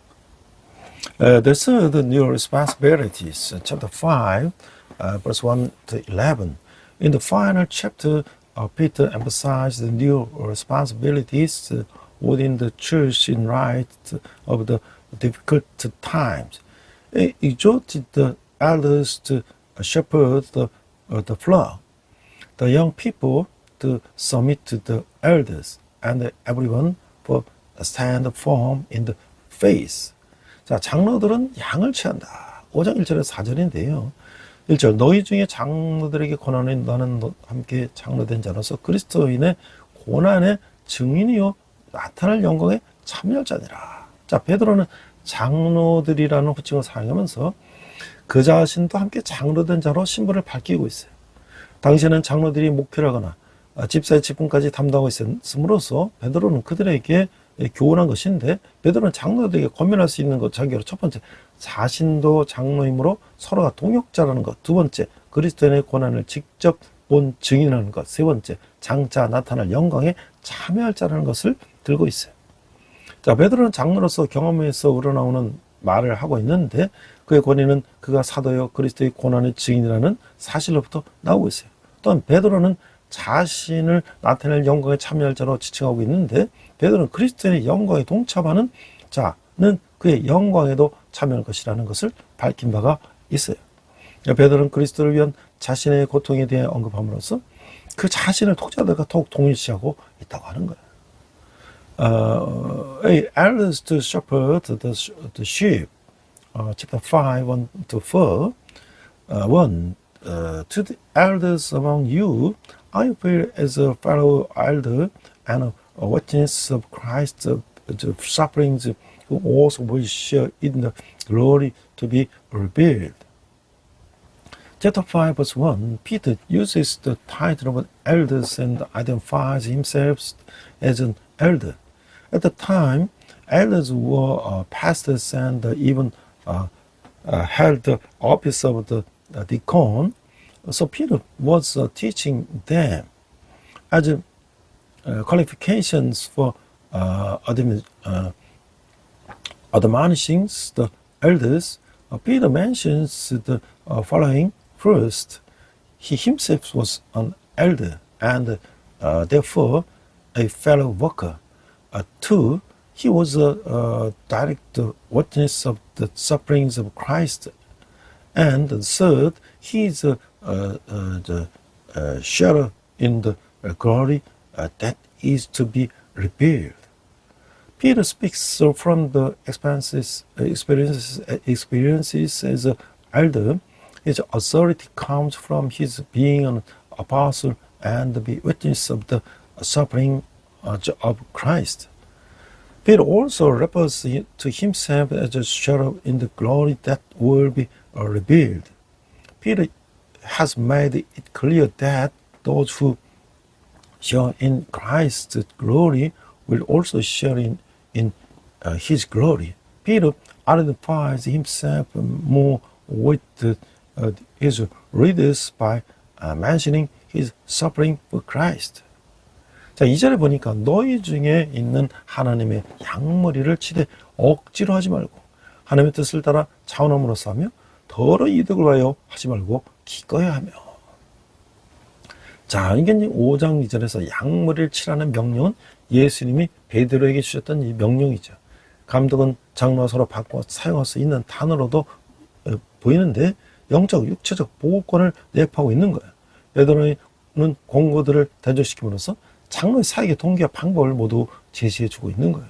The third new responsibilities, chapter 5, verse 1 to 11. In the final chapter, Peter emphasized the new responsibilities within the church in light of the difficult times. He exhorted the elders to shepherd the flock, the young people to submit to the elders, and everyone for stand firm in the faith. 자, 장로들은 양을 취한다. 5장 1절에서 4절인데요. 1절, 너희 중에 장로들에게 권하노니 너는 함께 장로된 자로서 그리스도인의 고난의 증인이요 나타날 영광에 참여할 자니라. 자, 베드로는 장로들이라는 호칭을 사용하면서 그 자신도 함께 장로된 자로 신분을 밝히고 있어요. 당시에는 장로들이 목회를 하거나 집사의 직분까지 담당하고 있음으로써 베드로는 그들에게 교훈한 것인데, 베드로는 장로들에게 권면할 수 있는 것 자기로 첫 번째, 자신도 장로이므로 서로가 동역자라는 것. 두 번째, 그리스도인의 고난을 직접 본 증인하는 것. 세 번째, 장차 나타날 영광에 참여할 자라는 것을 들고 있어요. 자, 베드로는 장로로서 경험에서 우러나오는 말을 하고 있는데 그의 권위는 그가 사도여 그리스도의 고난의 증인이라는 사실로부터 나오고 있어요. 또한 베드로는 자신을 나타낼 영광에 참여할 자로 지칭하고 있는데, 베드로는 그리스도의 영광에 동참하는 자는 그의 영광에도 참여할 것이라는 것을 밝힌 바가 있어요. 베드로는 그리스도를 위한 자신의 고통에 대해 언급함으로써 그 자신을 독자들과 더욱 동일시하고 있다고 하는 거예요. Elders to shepherd the sheep, chapter 5, 1 to 4. 1. To the elders among you, I appeal as a fellow elder and a witness of Christ's sufferings, who also will share in the glory to be revealed. Chapter 5, verse 1, Peter uses the title of elders and identifies himself as an elder. At the time, elders were pastors and even held the office of the deacon. So Peter was teaching them as qualifications for admonishing the elders. Peter mentions the following. First, he himself was an elder and therefore a fellow worker. 2, he was a direct witness of the sufferings of Christ. And third, he is the sharer in the glory that is to be revealed. Peter speaks from the experiences as an elder. His authority comes from his being an apostle and the witness of the suffering of Christ. Peter also refers to himself as a sharer in the glory that will be revealed. Peter has made it clear that those who share in Christ's glory will also share in his glory. Peter identifies himself more with his readers by mentioning his suffering for Christ. 자, 2절에 보니까 너희 중에 있는 하나님의 양머리를 치되 억지로 하지 말고 하나님의 뜻을 따라 자원함으로써 하며 더러운 이득을 위하여 하지 말고 기꺼이 하며. 자, 이게 5장 2절에서 양머리를 치라는 명령은 예수님이 베드로에게 주셨던 이 명령이죠. 감독은 장로와 서로 바꿔 사용할 수 있는 단어로도 보이는데 영적, 육체적 보호권을 내포하고 있는 거예요. 베드로는 공고들을 대조시킴으로써 장로의 사역의 동기와 방법을 모두 제시해주고 있는 거예요.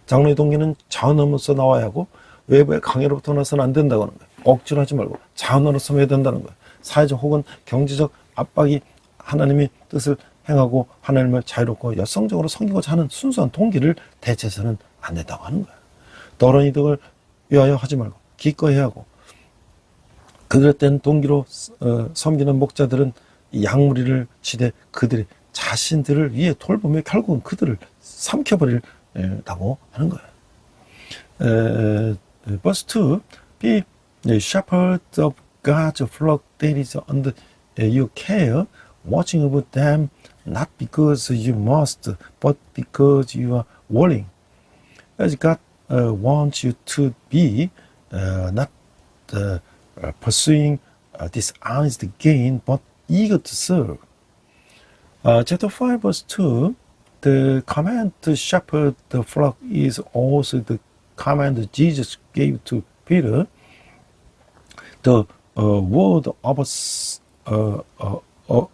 장로의 동기는 자원으로서 나와야 하고 외부의 강요로부터 나서는 안 된다고 하는 거예요. 억지로 하지 말고 자원으로서 해야 된다는 거예요. 사회적 혹은 경제적 압박이 하나님의 뜻을 행하고 하나님을 자유롭고 여성적으로 섬기고자 하는 순수한 동기를 대체해서는 안 된다고 하는 거예요. 더러운 이득을 위하여 하지 말고 기꺼이 해야 하고 그들의 땐 동기로 섬기는 목자들은 양무리를 치되 그들이 자신들을 위해 돌보며 결국은 그들을 삼켜버리려고 하는 거예요. Verse 2 Be the shepherd of God's flock that is under your care, watching over them, not because you must, but because you are willing. As God wants you to be, not pursuing dishonest gain, but eager to serve. Chapter 5, verse 2, the command to shepherd the flock is also the command Jesus gave to Peter. The word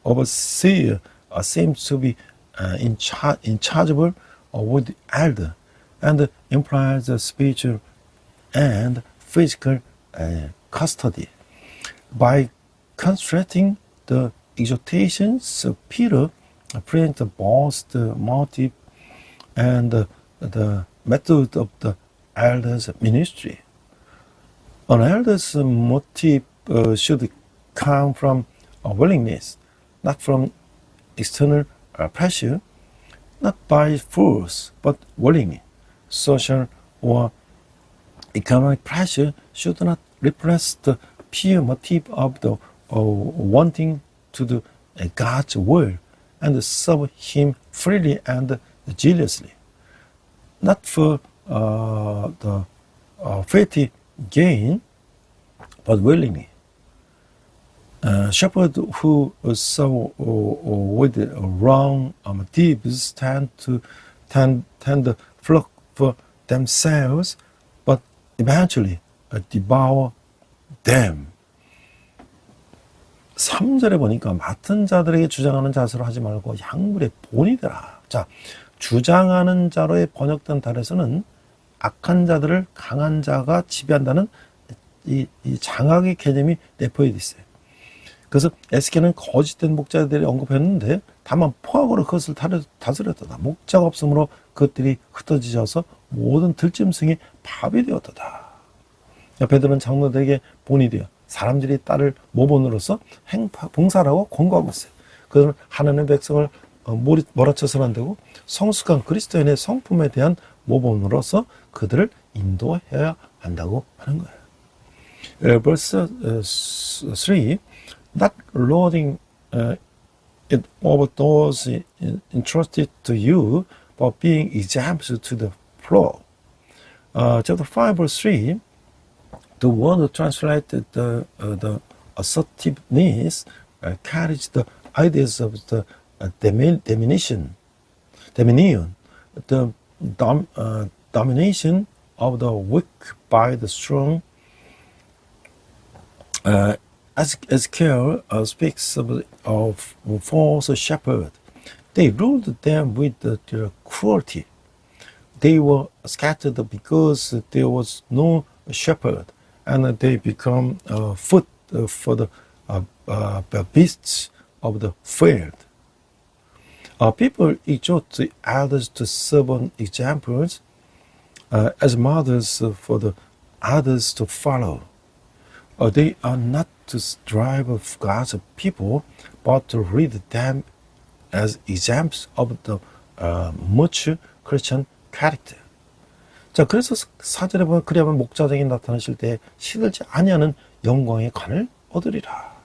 overseer seems to be inchargeable with the elder and implies spiritual and physical custody. By concentrating the exhortations of Peter, presents both the motive and the method of the elder's ministry. An elder's motive should come from a willingness, not from external pressure, not by force, but willingly. Social or economic pressure should not repress the pure motive of the wanting to do God's will and serve Him freely and zealously, not for the petty gain, but willingly. Shepherds who serve with wrong motives tend to tend the flock for themselves, but eventually devour them. 3절에 보니까 맡은 자들에게 주장하는 자세로 하지 말고 양물의 본이 되라. 자, 주장하는 자로의 번역된 달에서는 악한 자들을 강한 자가 지배한다는 이 장악의 개념이 내포되어 있어요. 그래서 에스겔은 거짓된 목자들이 언급했는데 다만 포악으로 그것을 다스렸다. 목자가 없으므로 그것들이 흩어지셔서 모든 들짐승이 밥이 되었다. 베드로는 장로들에게 본이 되어 사람들이 딸을 모본으로서 봉사라고 권고하고 있어요. 그들은 하나님의 백성을 몰아쳐서는 안 되고 성숙한 그리스도인의 성품에 대한 모본으로서 그들을 인도해야 한다고 하는 거예요. Verse 3 Not lording it over those entrusted to you, but being examples to the flock. Chapter 5, verse 3 The word translated the assertiveness carries the ideas of the dominion, the domination of the weak by the strong. Ezekiel speaks of false shepherd. They ruled them with their cruelty. They were scattered because there was no shepherd, and they become food for the beasts of the field. People exhort the elders to serve on examples as models for the others to follow. They are not to strive of God's people, but to read them as examples of the mature Christian character. 자, 그래서 4절에 보면 그리하면 목자장이 나타나실 때 시들지 아니하는 영광의 관을 얻으리라.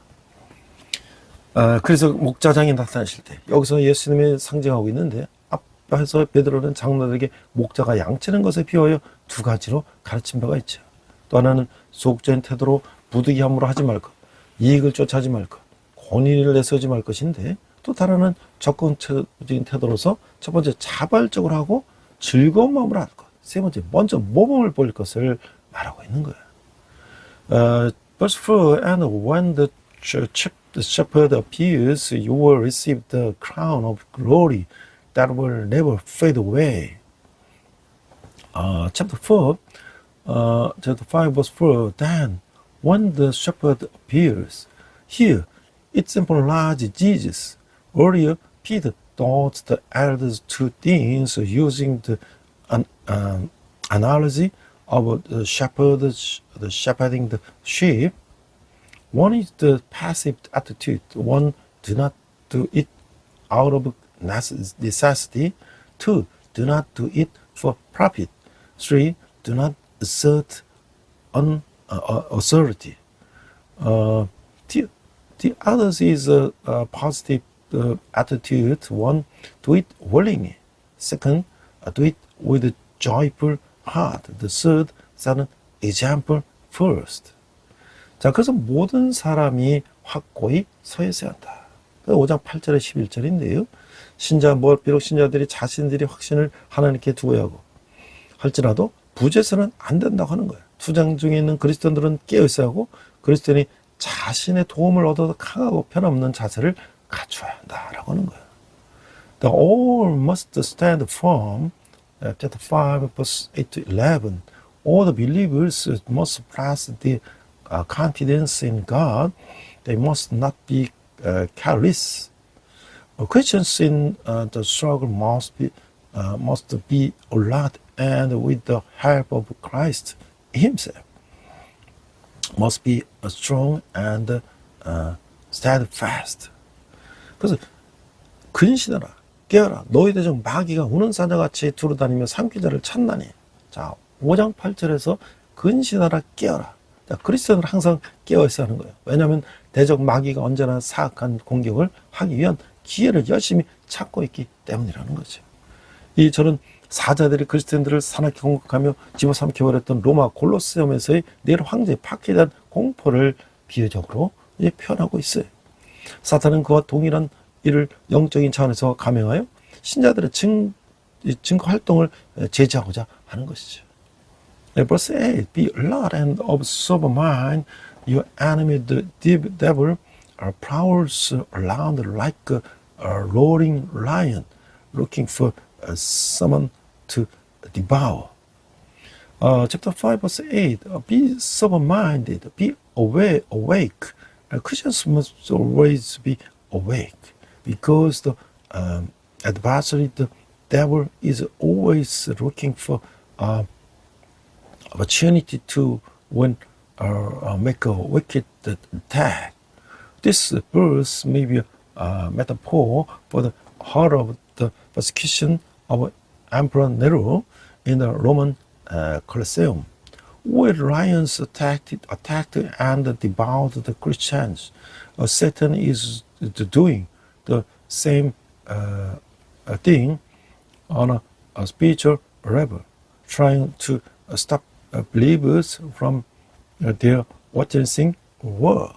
그래서 목자장이 나타나실 때 여기서 예수님이 상징하고 있는데 앞에서 베드로는 장로들에게 목자가 양치는 것에 비하여 두 가지로 가르친 바가 있죠. 또 하나는 소극적인 태도로 부득이함으로 하지 말 것, 이익을 쫓아하지 말 것, 권위를 내세우지 말 것인데 또 다른은 적극적인 태도로서 첫 번째 자발적으로 하고 즐거운 마음으로 할 것, 세 번째 먼저 모범을 보일 것을 말하고 있는 거예요. Verse 4, and when the shepherd appears, you will receive the crown of glory that will never fade away. Chapter 4, chapter 5, verse 4, then when the shepherd appears, here it symbolizes Jesus. Earlier, Peter taught the elders two things using the analogy of the shepherding the sheep. One is the passive attitude. One, do not do it out of necessity. Two, do not do it for profit. Three, do not assert authority. The others is a positive attitude. One, do it willingly. Second, do it with a joyful heart. The third, set an example first. 자, 그래서 모든 사람이 확고히 서 있어야 한다. 5장 8절에 11절인데요. 비록 신자들이 자신들이 확신을 하나님께 두어야 하고 할지라도 부재서는 안 된다고 하는 거예요. 투장 중에 있는 그리스도인들은 깨어 있어야 하고 그리스도인이 자신의 도움을 얻어서 강하고 변함없는 자세를 갖춰야 한다라고 하는 거예요. The all must stand firm. Chapter 5, verse 8 to 11. All the believers must place their confidence in God. They must not be careless. Christians in the struggle must be alert and with the help of Christ Himself. Must be strong and steadfast. 그래서 근신하라, 깨어라. 너희 대적 마귀가 우는 사자같이 두루다니며 삼키자를 찾나니. 자, 5장 8절에서 근신하라, 깨어라. 자, 그리스도는 항상 깨어 있어야 하는 거예요. 왜냐하면 대적 마귀가 언제나 사악한 공격을 하기 위한 기회를 열심히 찾고 있기 때문이라는 거죠. 저는 사자들이 그리스도인들을 사납게 공격하며 집어삼켜버렸던 로마 골로세움에서의 네로 황제의 파괴에 대한 공포를 비유적으로 표현하고 있어요. 사탄은 그와 동일한 일을 영적인 차원에서 감행하여 신자들의 증거 활동을 제지하고자 하는 것이죠. Verse 8, be alert and of sober mind. Your enemy, the devil, prowls around like a roaring lion, looking for someone to devour. Chapter 5, verse 8, be sober-minded, be awake. Christians must always be awake because the adversary, the devil, is always looking for opportunity to make a wicked attack. This verse may be a metaphor for the heart of the persecution of Emperor Nero in the Roman Colosseum, where lions attacked and devoured the Christians. Satan is doing the same thing on a spiritual level, trying to stop believers from their witnessing work.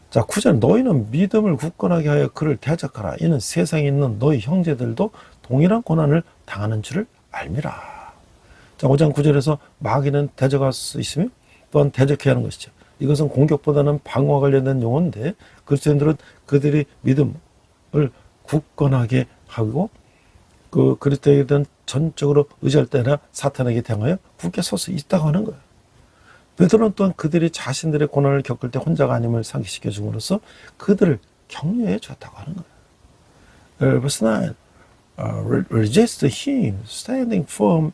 자, 9절, 너희는 믿음을 굳건하게 하여 그를 대적하라. 이는 세상에 있는 너희 형제들도 동일한 고난을 당하는 줄을 알미라. 자, 5장 9절에서 마귀는 대적할 수 있으며 또한 대적해야 하는 것이죠. 이것은 공격보다는 방어와 관련된 용어인데 그리스도인들은 그들이 믿음을 굳건하게 하고 그리스도에 대한 전적으로 의지할 때나 사탄에게 대항하여 굳게 설 수 있다고 하는 거예요. 베드로는 또한 그들이 자신들의 고난을 겪을 때 혼자가 아님을 상기시켜 줌으로써 그들을 격려해 주었다고 하는 거예요. Verse 9, resist him, standing firm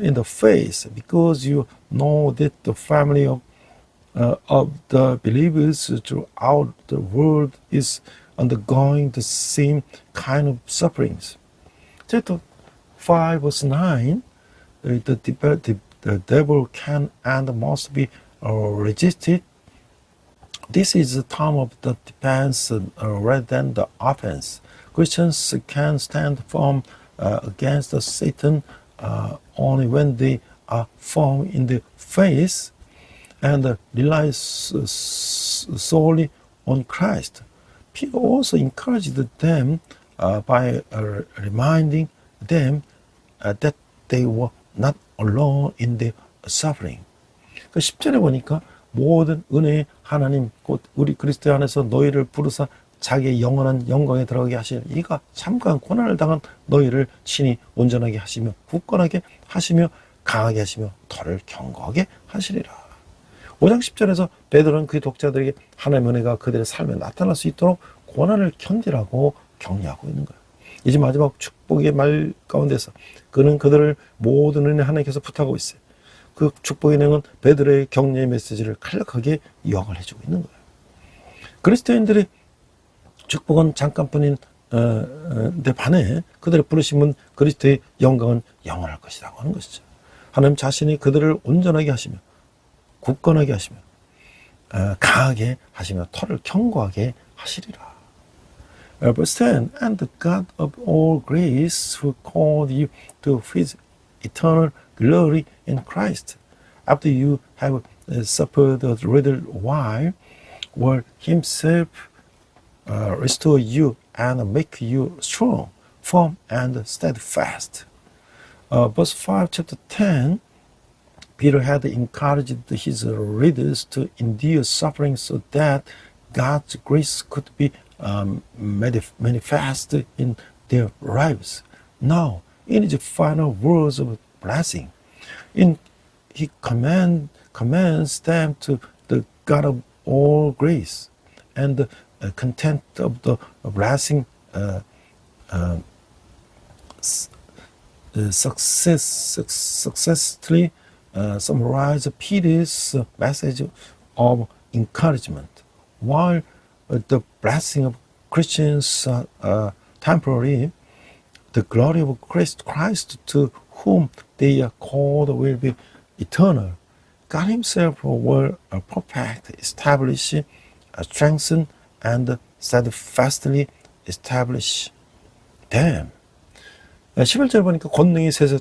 in the faith, because you know that the family of the believers throughout the world is undergoing the same kind of sufferings. Chapter 5, verse 9, the devil can and must be resisted This is the time of the defense rather than the offense. Christians can stand firm against Satan only when they are firm in the faith and rely solely on Christ. Peter also encouraged them by reminding them that they were not alone in their suffering. 그 10절에 보니까 모든 은혜의 하나님 곧 우리 그리스도 안에서 너희를 부르사 자기의 영원한 영광에 들어가게 하시는 이가 잠깐 고난을 당한 너희를 친히 온전하게 하시며 굳건하게 하시며 강하게 하시며 더를 견고하게 하시리라. 5장 10절에서 베드로는 그의 독자들에게 하나님의 은혜가 그들의 삶에 나타날 수 있도록 고난을 견디라고 격려하고 있는 거예요. 이제 마지막 축복의 말 가운데서 그는 그들을 모든 은혜 하나님께서 부탁하고 있어요. 그 축복의 내용은 베드로의 격려의 메시지를 간략하게 요약을 해주고 있는 거예요. 그리스도인들의 축복은 잠깐뿐인 데 반해 그들의 부르심은 그리스도의 영광은 영원할 것이라고 하는 것이죠. 하나님 자신이 그들을 온전하게 하시며 굳건하게 하시며 강하게 하시며 털을 견고하게 하시리라. Verse 10 And the God of all grace who called you to his eternal glory in Christ, after you have suffered a little while, will himself restore you and make you strong, firm, and steadfast. Verse 5, chapter 10, Peter had encouraged his readers to endure suffering so that God's grace could be manifest in their lives. Now, in his final words of blessing, he commands them to the God of all grace and the content of the blessing successfully summarize Peter's message of encouragement. While the blessing of Christians temporary, the glory of Christ to whom they are called will be eternal. God himself will perfect, establish, strengthen, and steadfastly establish them. 11절 보니까 권능이 세세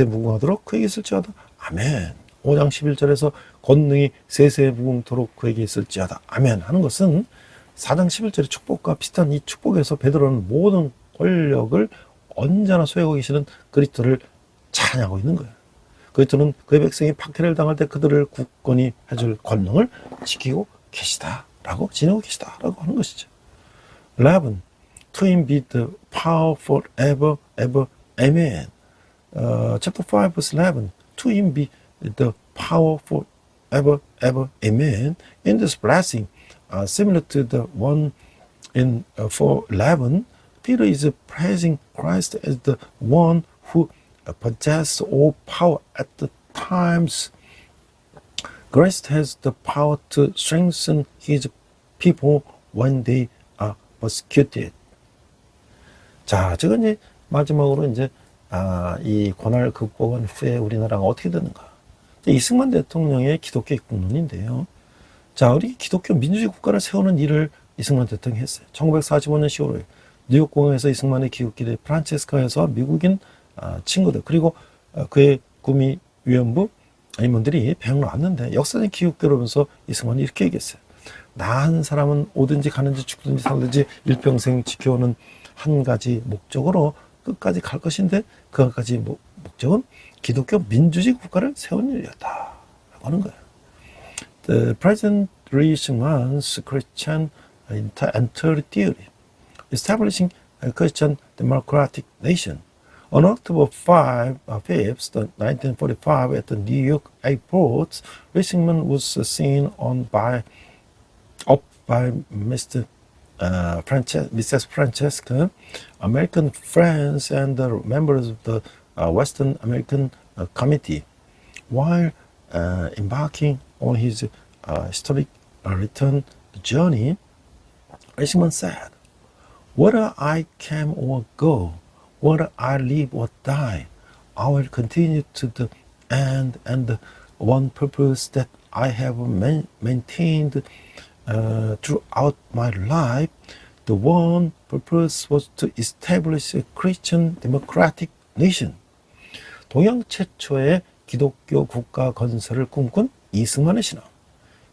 무궁하도록 그에게 있을지어다. 아멘. 5장 11절에서 권능이 세세 무궁토록 그에게 있을지어다. 아멘 하는 것은 4장 11절의 축복과 비슷한 이 축복에서 베드로는 모든 권력을 언제나 소유하고 계시는 그리스도를 찬양하고 있는 거예요. 그리스도는 그의 백성이 박해를 당할 때 그들을 굳건히 해줄 권능을 지키고 계시다라고 지니고 계시다라고 하는 것이죠. 11. To him be the power forever, ever, amen. Chapter 5, verse 11. To him be the power forever, ever, amen. In this blessing, similar to the one in 4:11, Peter is praising Christ as the one who possesses all power at the times. Christ has the power to strengthen his people when they are persecuted. 자, 지금 이제 마지막으로 이제 이 고난을 극복한 후에 우리나라가 어떻게 되는가? 이승만 대통령의 기독교 입국론인데요. 자, 우리 기독교 민주주의 국가를 세우는 일을 이승만 대통령이 했어요. 1945년 10월 뉴욕공항에서 이승만의 기웃길에 프란체스카에서 미국인 친구들 그리고 그의 구미 위원부 임원들이 배영로 왔는데 역사적인 기웃교로면서 이승만이 이렇게 얘기했어요. 나 한 사람은 오든지 가는지 죽든지 살든지 일평생 지켜오는 한 가지 목적으로 끝까지 갈 것인데 그 한 가지 목적은 기독교 민주주의 국가를 세우는 일이었다 라고 하는 거예요. The President Lee Sung-man's Christian Entry Theory establishing a Christian democratic nation. On October 5th, 1945, at the New York airport, Lee Sung-man was seen by Mrs. Francesca, American friends, and the members of the Western American Committee. While embarking on his historic return journey, Lee Sung-man said, "Whether I come or go, whether I live or die, I will continue to the end and the one purpose that I have maintained throughout my life, the one purpose was to establish a Christian democratic nation. 동양 최초의 기독교 국가 건설을 꿈꾼 이승만의 신앙.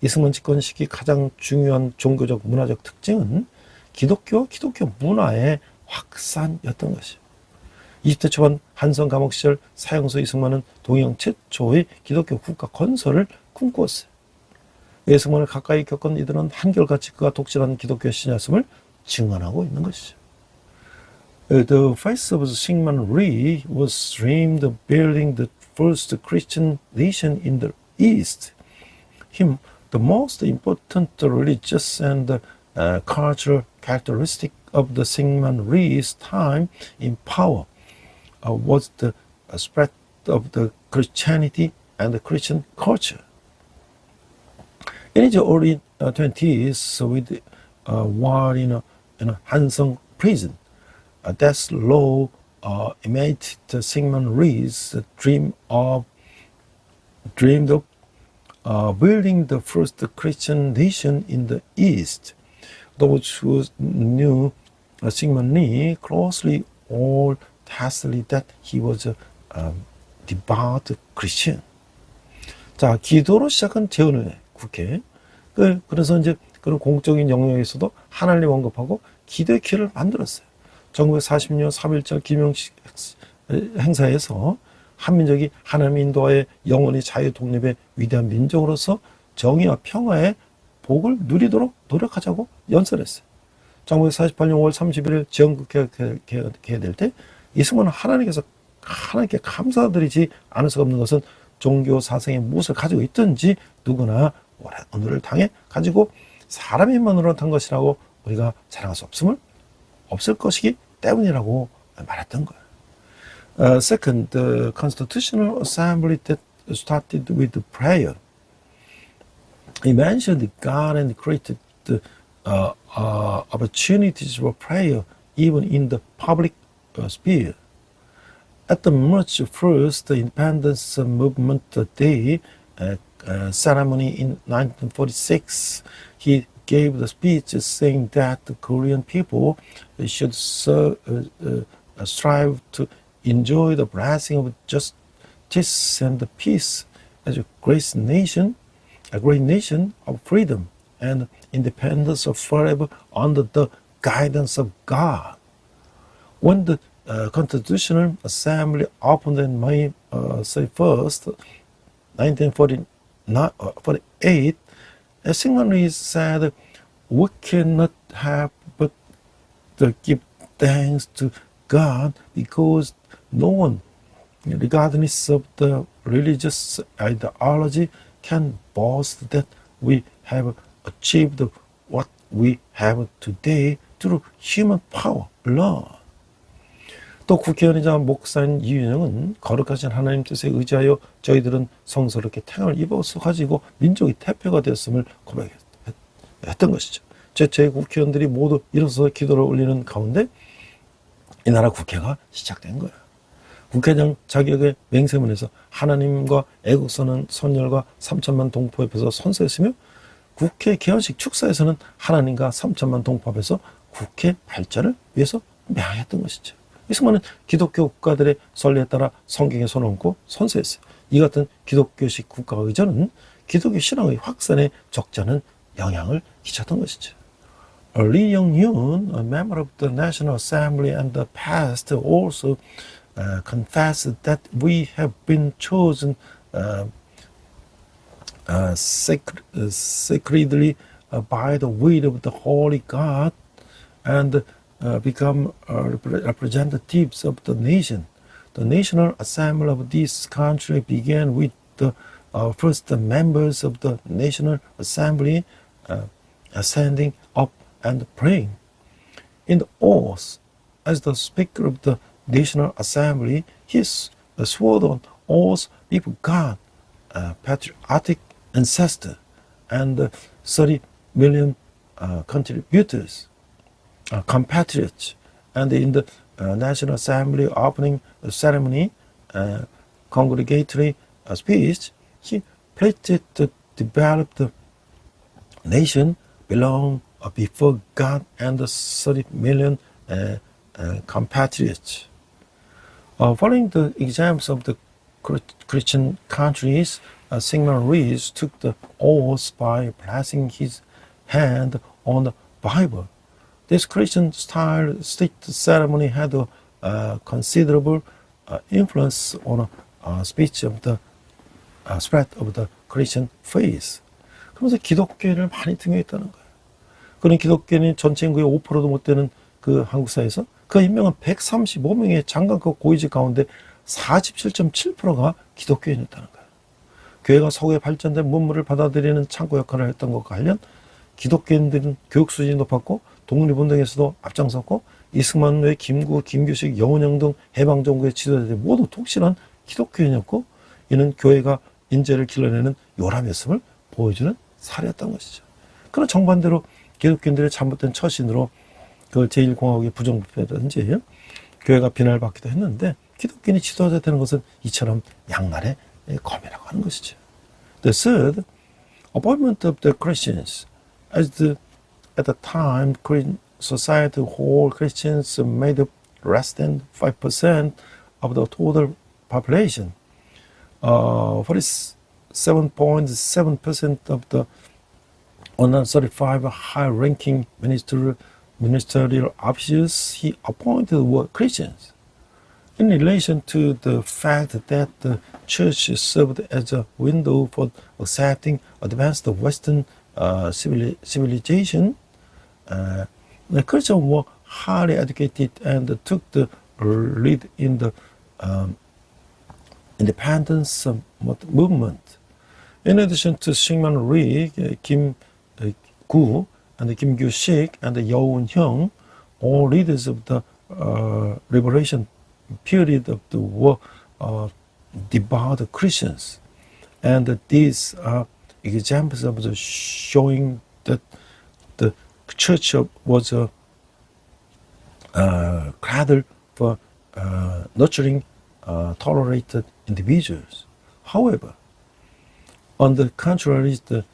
이승만 집권 시기 가장 중요한 종교적 문화적 특징은 기독교 문화의 확산이었던 것이죠. 20대 초반 한성 감옥 시절 사형수 이승만은 동양 최초의 기독교 국가 건설을 꿈꾸었어요. 이승만을 가까이 겪은 이들은 한결같이 그가 독실한 기독교 신앙심을 증언하고 있는 것이죠. The face of Syngman Rhee was dreamed of building the first Christian nation in the East. Him, the most important religious and cultural characteristic of the Syngman Rhee's time in power was the spread of the Christianity and the Christian culture. In his early 20s, while in a Hansong prison, death law imitated Syngman Rhee's dreamed of building the first Christian nation in the East. Those who knew Syngman Rhee closely all tested that he was a devout Christian. 자, 기도로 시작한 재헌의 국회. 그래서 이제 그런 공적인 영역에서도 하나님 언급하고 기도의 기회를 만들었어요. 1940년 3.1절 김영식 행사에서 한민족이 하나님 인도하에 영원히 자유 독립의 위대한 민족으로서 정의와 평화의 복을 누리도록 노력하자고 연설했어요. 1948년 5월 31일 지원국회가 개회될 때 이승만은 하나님께 감사드리지 않을 수가 없는 것은 종교 사상에 무엇을 가지고 있든지 누구나 오늘을 당해 가지고 사람의 힘만으로 탄 것이라고 우리가 자랑할 수 없을 것이기 때문이라고 말했던 거예요. Second, the Constitutional Assembly that started with prayer. He mentioned God and created the opportunities for prayer even in the public sphere. At the March 1st Independence Movement Day ceremony in 1946, he gave the speech saying that the Korean people should strive to enjoy the blessing of justice and peace as a great nation of freedom and independence forever under the guidance of God. When the Constitutional Assembly opened on May 31st, 1948, Syngman Rhee said, "We cannot help but to give thanks to God because no one, regardless of the religious ideology, can boast that we have achieved what we have today through human power alone." 또 국회의원이자 목사인 이윤영은 거룩하신 하나님 뜻에 의지하여 저희들은 성스럽게 태양을 입어서 가지고 민족의 대표가 되었음을 고백했던 것이죠. 제 국회의원들이 모두 일어서서 기도를 올리는 가운데 이 나라 국회가 시작된 거예요. 국회의장 자격의 맹세문에서 하나님과 애국선언 선열과 3천만 동포 옆에서 선서했으며 국회 개헌식 축사에서는 하나님과 3천만 동포 앞에서 국회 발전을 위해서 명했던 것이죠. 이승만은 기독교 국가들의 선례에 따라 성경에 손을 얹고 선서했어요. 이 같은 기독교식 국가 의전은 기독교 신앙의 확산에 적지 않은 영향을 끼쳤던 것이죠. Lee Young-yoon, a member of the National Assembly and the past, also confessed that we have been chosen sacredly by the will of the Holy God and become representatives of the nation. The National Assembly of this country began with the first members of the National Assembly standing up and praying. In the oath, as the Speaker of the National Assembly, he swore on oath before God, patriotic ancestor, and 30 million compatriots. And in the National Assembly opening ceremony, congregatory speech, he pledged developed nation belong before God and the 30 million compatriots. Following the examples of the Christian countries, Sigmund Rees took the oath by placing his hand on the Bible. This Christian-style state ceremony had a considerable influence on speech of the spread of the Christian faith. 그러면서 기독교인을 많이 등용했다는 거예요. 그런 기독교인이 전체 인구의 5%도 못 되는 그 한국 사회에서 그 임명은 135명의 장관급 고위직 가운데 47.7%가 기독교인이었다는 거예요. 교회가 서구의 발전된 문물을 받아들이는 창구 역할을 했던 것과 관련 기독교인들은 교육 수준이 높았고 독립운동에서도 앞장섰고 이승만 외 김구, 김규식, 여운형 등 해방정부의 지도자들이 모두 독실한 기독교인이었고 이는 교회가 인재를 길러내는 요람했음을 보여주는 사례였던 것이죠. 그런 정반대로 기독교인들의 잘못된 처신으로 그 제1공화국의 부정부패라든지 교회가 비난을 받기도 했는데 기독교인이 지도자 되는 것은 이처럼 양날의 검이라고 하는 것이죠. The third, appointment of the Christians. At the time, Korean society whole Christians made up less than 5% of the total population. 47.7% of the 135 high-ranking ministerial officers he appointed were Christians. In relation to the fact that the church served as a window for accepting advanced Western civilization, the Christians were highly educated and took the lead in the independence movement. In addition to Syngman Rhee, Kim Gu, and Kim Kyu-sik, and Yeon Hyung, all leaders of the liberation period of the war devout Christians. And these are examples of the showing that the church was a cradle for nurturing tolerated individuals. However, on the contrary, the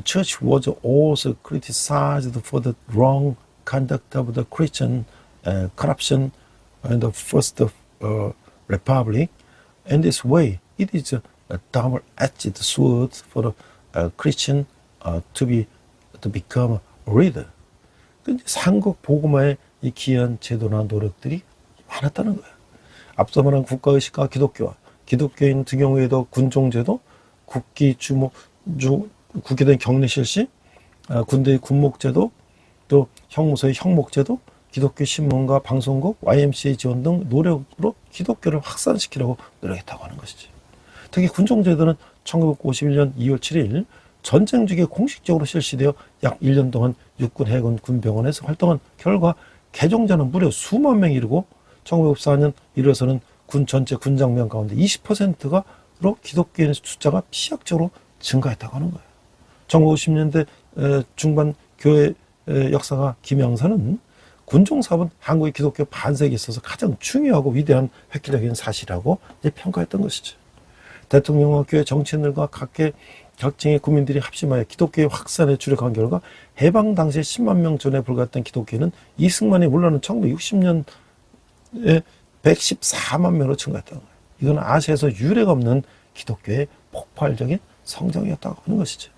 church was also criticized for the wrong conduct of the Christian corruption in the First Republic. In this way, it is a double-edged sword for a Christian to become a leader. 삼국 복음화에 이 귀한 제도나 노력들이 많았다는 거예요. 앞서 말한 국가의식과 기독교와 기독교인 등용에도 군종제도, 국기 국기된 격리 실시, 군대의 군목제도, 또 형무소의 형목제도, 기독교 신문과 방송국, YMCA 지원 등 노력으로 기독교를 확산시키려고 노력했다고 하는 것이지. 특히 군종제도는 1951년 2월 7일 전쟁 중에 공식적으로 실시되어 약 1년 동안 육군, 해군, 군병원에서 활동한 결과 개종자는 무려 수만 명이 이르고 1954년 이르러서는 군 전체 군장병 가운데 20%가로 기독교인의 숫자가 피약적으로 증가했다고 하는 거예요. 1950년대 중반 교회 역사가 김영사는 군종사업은 한국의 기독교 반세기에 있어서 가장 중요하고 위대한 획기적인 사실이라고 평가했던 것이죠. 대통령과 교회 정치인들과 각계 각층의 국민들이 합심하여 기독교의 확산에 주력한 결과 해방 당시에 10만 명 전에 불과했던 기독교인은 이승만이 물러난 1960년에 114만 명으로 증가했다는 거예요. 이건 아시아에서 유례가 없는 기독교의 폭발적인 성장이었다고 하는 것이죠.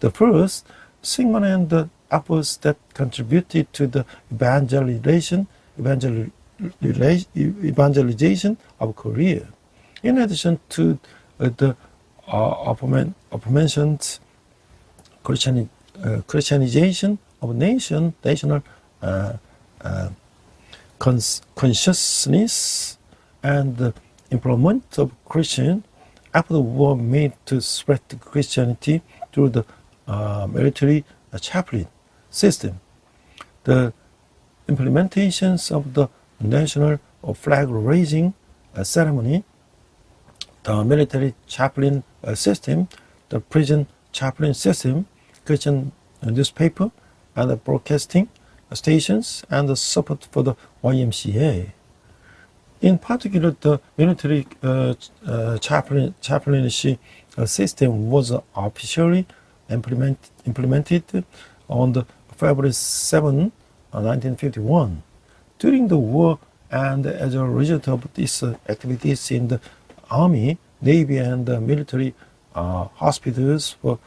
The first, Syngman and the efforts that contributed to the evangelization of Korea. In addition to the aforementioned Christianization of national consciousness and the employment of Christian after the war made to spread Christianity through the military chaplain system. The implementations of the national flag raising ceremony, the military chaplain system, the prison chaplain system, Christian newspaper, and the broadcasting stations, and the support for the YMCA. In particular, the military chaplaincy system was officially implemented on the February 7, 1951. During the war, and as a result of these activities in the Army, Navy, and military hospitals for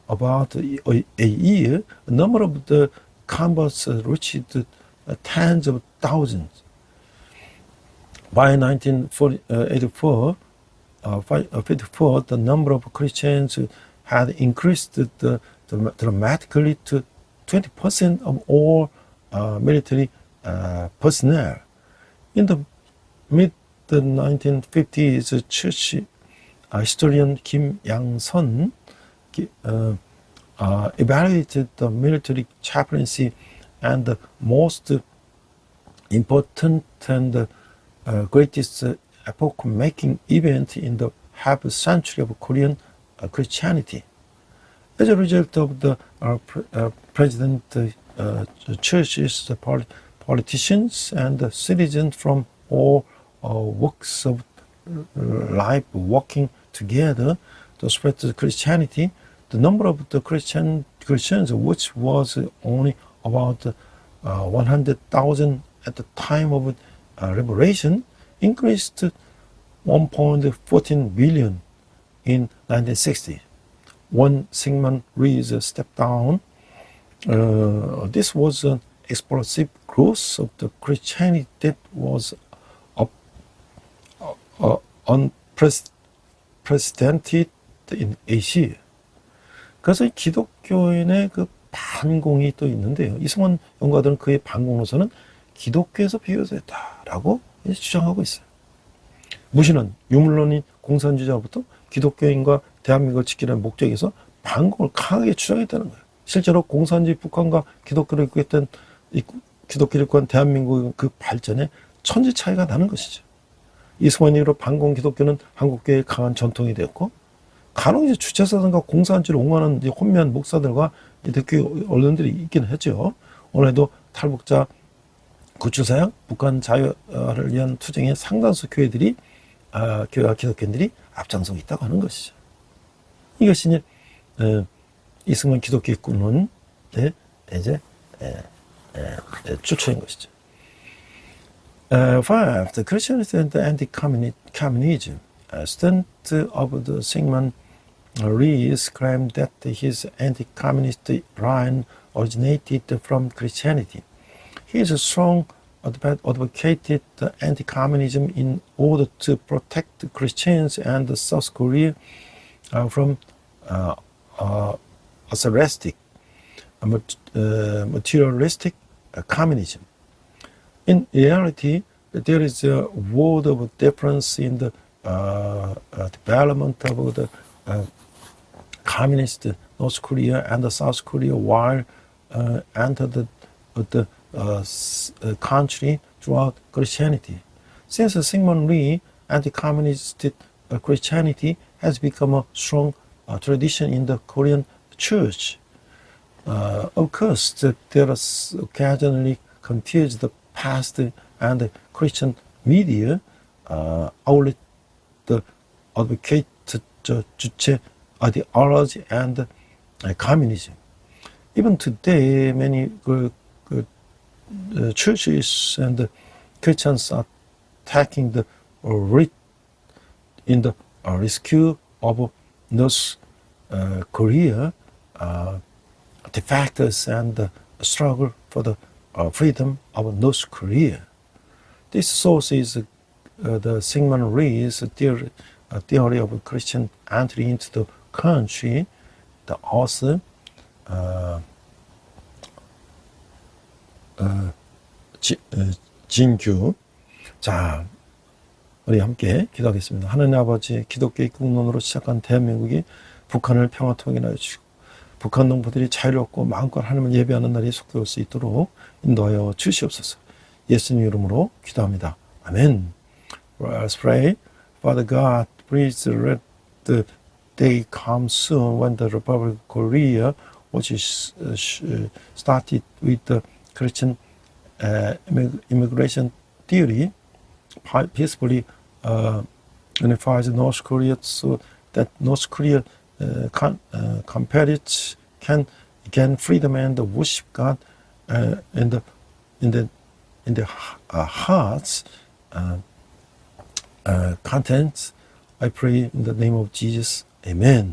about a year, the number of the converts reached tens of thousands. By 1984, the number of Christians had increased dramatically to 20% of all military personnel. In the mid-1950s, church historian Kim Yang-sun evaluated the military chaplaincy, and the most important and greatest epoch-making event in the half century of Korean Christianity. As a result of the president, churches, politicians, and citizens from all walks of life working together to spread Christianity, the number of the Christians, which was only about 100,000 at the time of liberation, increased to 1.14 billion in 1960. When Syngman Rhee stepped down, this was an explosive growth of the Christianity that was unprecedented in Asia. 그래서 기독교인의 그 반공이 또 있는데요. 이승원 연구가들은 그의 반공 노선은 기독교에서 비롯됐다라고 주장하고 있어요. 무신은 유물론인 공산주의자로부터 기독교인과 대한민국을 지키려는 목적에서 반공을 강하게 주장했다는 거예요. 실제로 공산주의 북한과 기독교를 이끌었던 기독교를 이끌은 대한민국의 그 발전에 천지 차이가 나는 것이죠. 이승만 이후로 반공 기독교는 한국교회의 강한 전통이 되었고, 간혹 이제 주체사들과 공산주의를 옹호하는 이제 혼미한 목사들과 기독교 언론들이 있기는 했죠. 오늘도 탈북자 구출사양, 북한 자유를 위한 투쟁의 상당수 교회들이 교회와 기독교인들이 앞장서고 있다고 하는 것이죠. 이것이 이승만 기독교 입군론의 이제 출처인 것이죠. Five, the Christianity and the anti-communism. Student of the Syngman Rhee claimed that his anti-communist line originated from Christianity. He strongly advocated anti-communism in order to protect Christians and South Korea from atheistic, materialistic communism. In reality, there is a world of difference in the development of the communist North Korea and the South Korea while entered the country throughout Christianity. Since Syngman Rhee, anti-communist Christianity has become a strong tradition in the Korean church. Of course, there is occasionally confused the past and Christian media outlet the advocate 주체 ideology and communism. Even today, many churches and Christians are taking the lead in the rescue of North Korea, defectors and the struggle for the freedom of North Korea. This source is the Syngman Rhee's theory of Christian entry into the country. The author 진규. 자, 우리 함께 기도하겠습니다. 하나님 아버지, 기독교의 국론으로 시작한 대한민국이 북한을 평화통일하여 주시고 북한 농부들이 자유롭고 마음껏 하나님을 예배하는 날이 속히 올 수 있도록 인도하여 주시옵소서. 예수님 이름으로 기도합니다. 아멘. Let's pray. Father God, please let the day come soon when the Republic of Korea, which is started with the Christian immigration theory, peacefully unifies North Korea so that North Korea competitive can gain freedom and worship God in the hearts contents. I pray in the name of Jesus. Amen.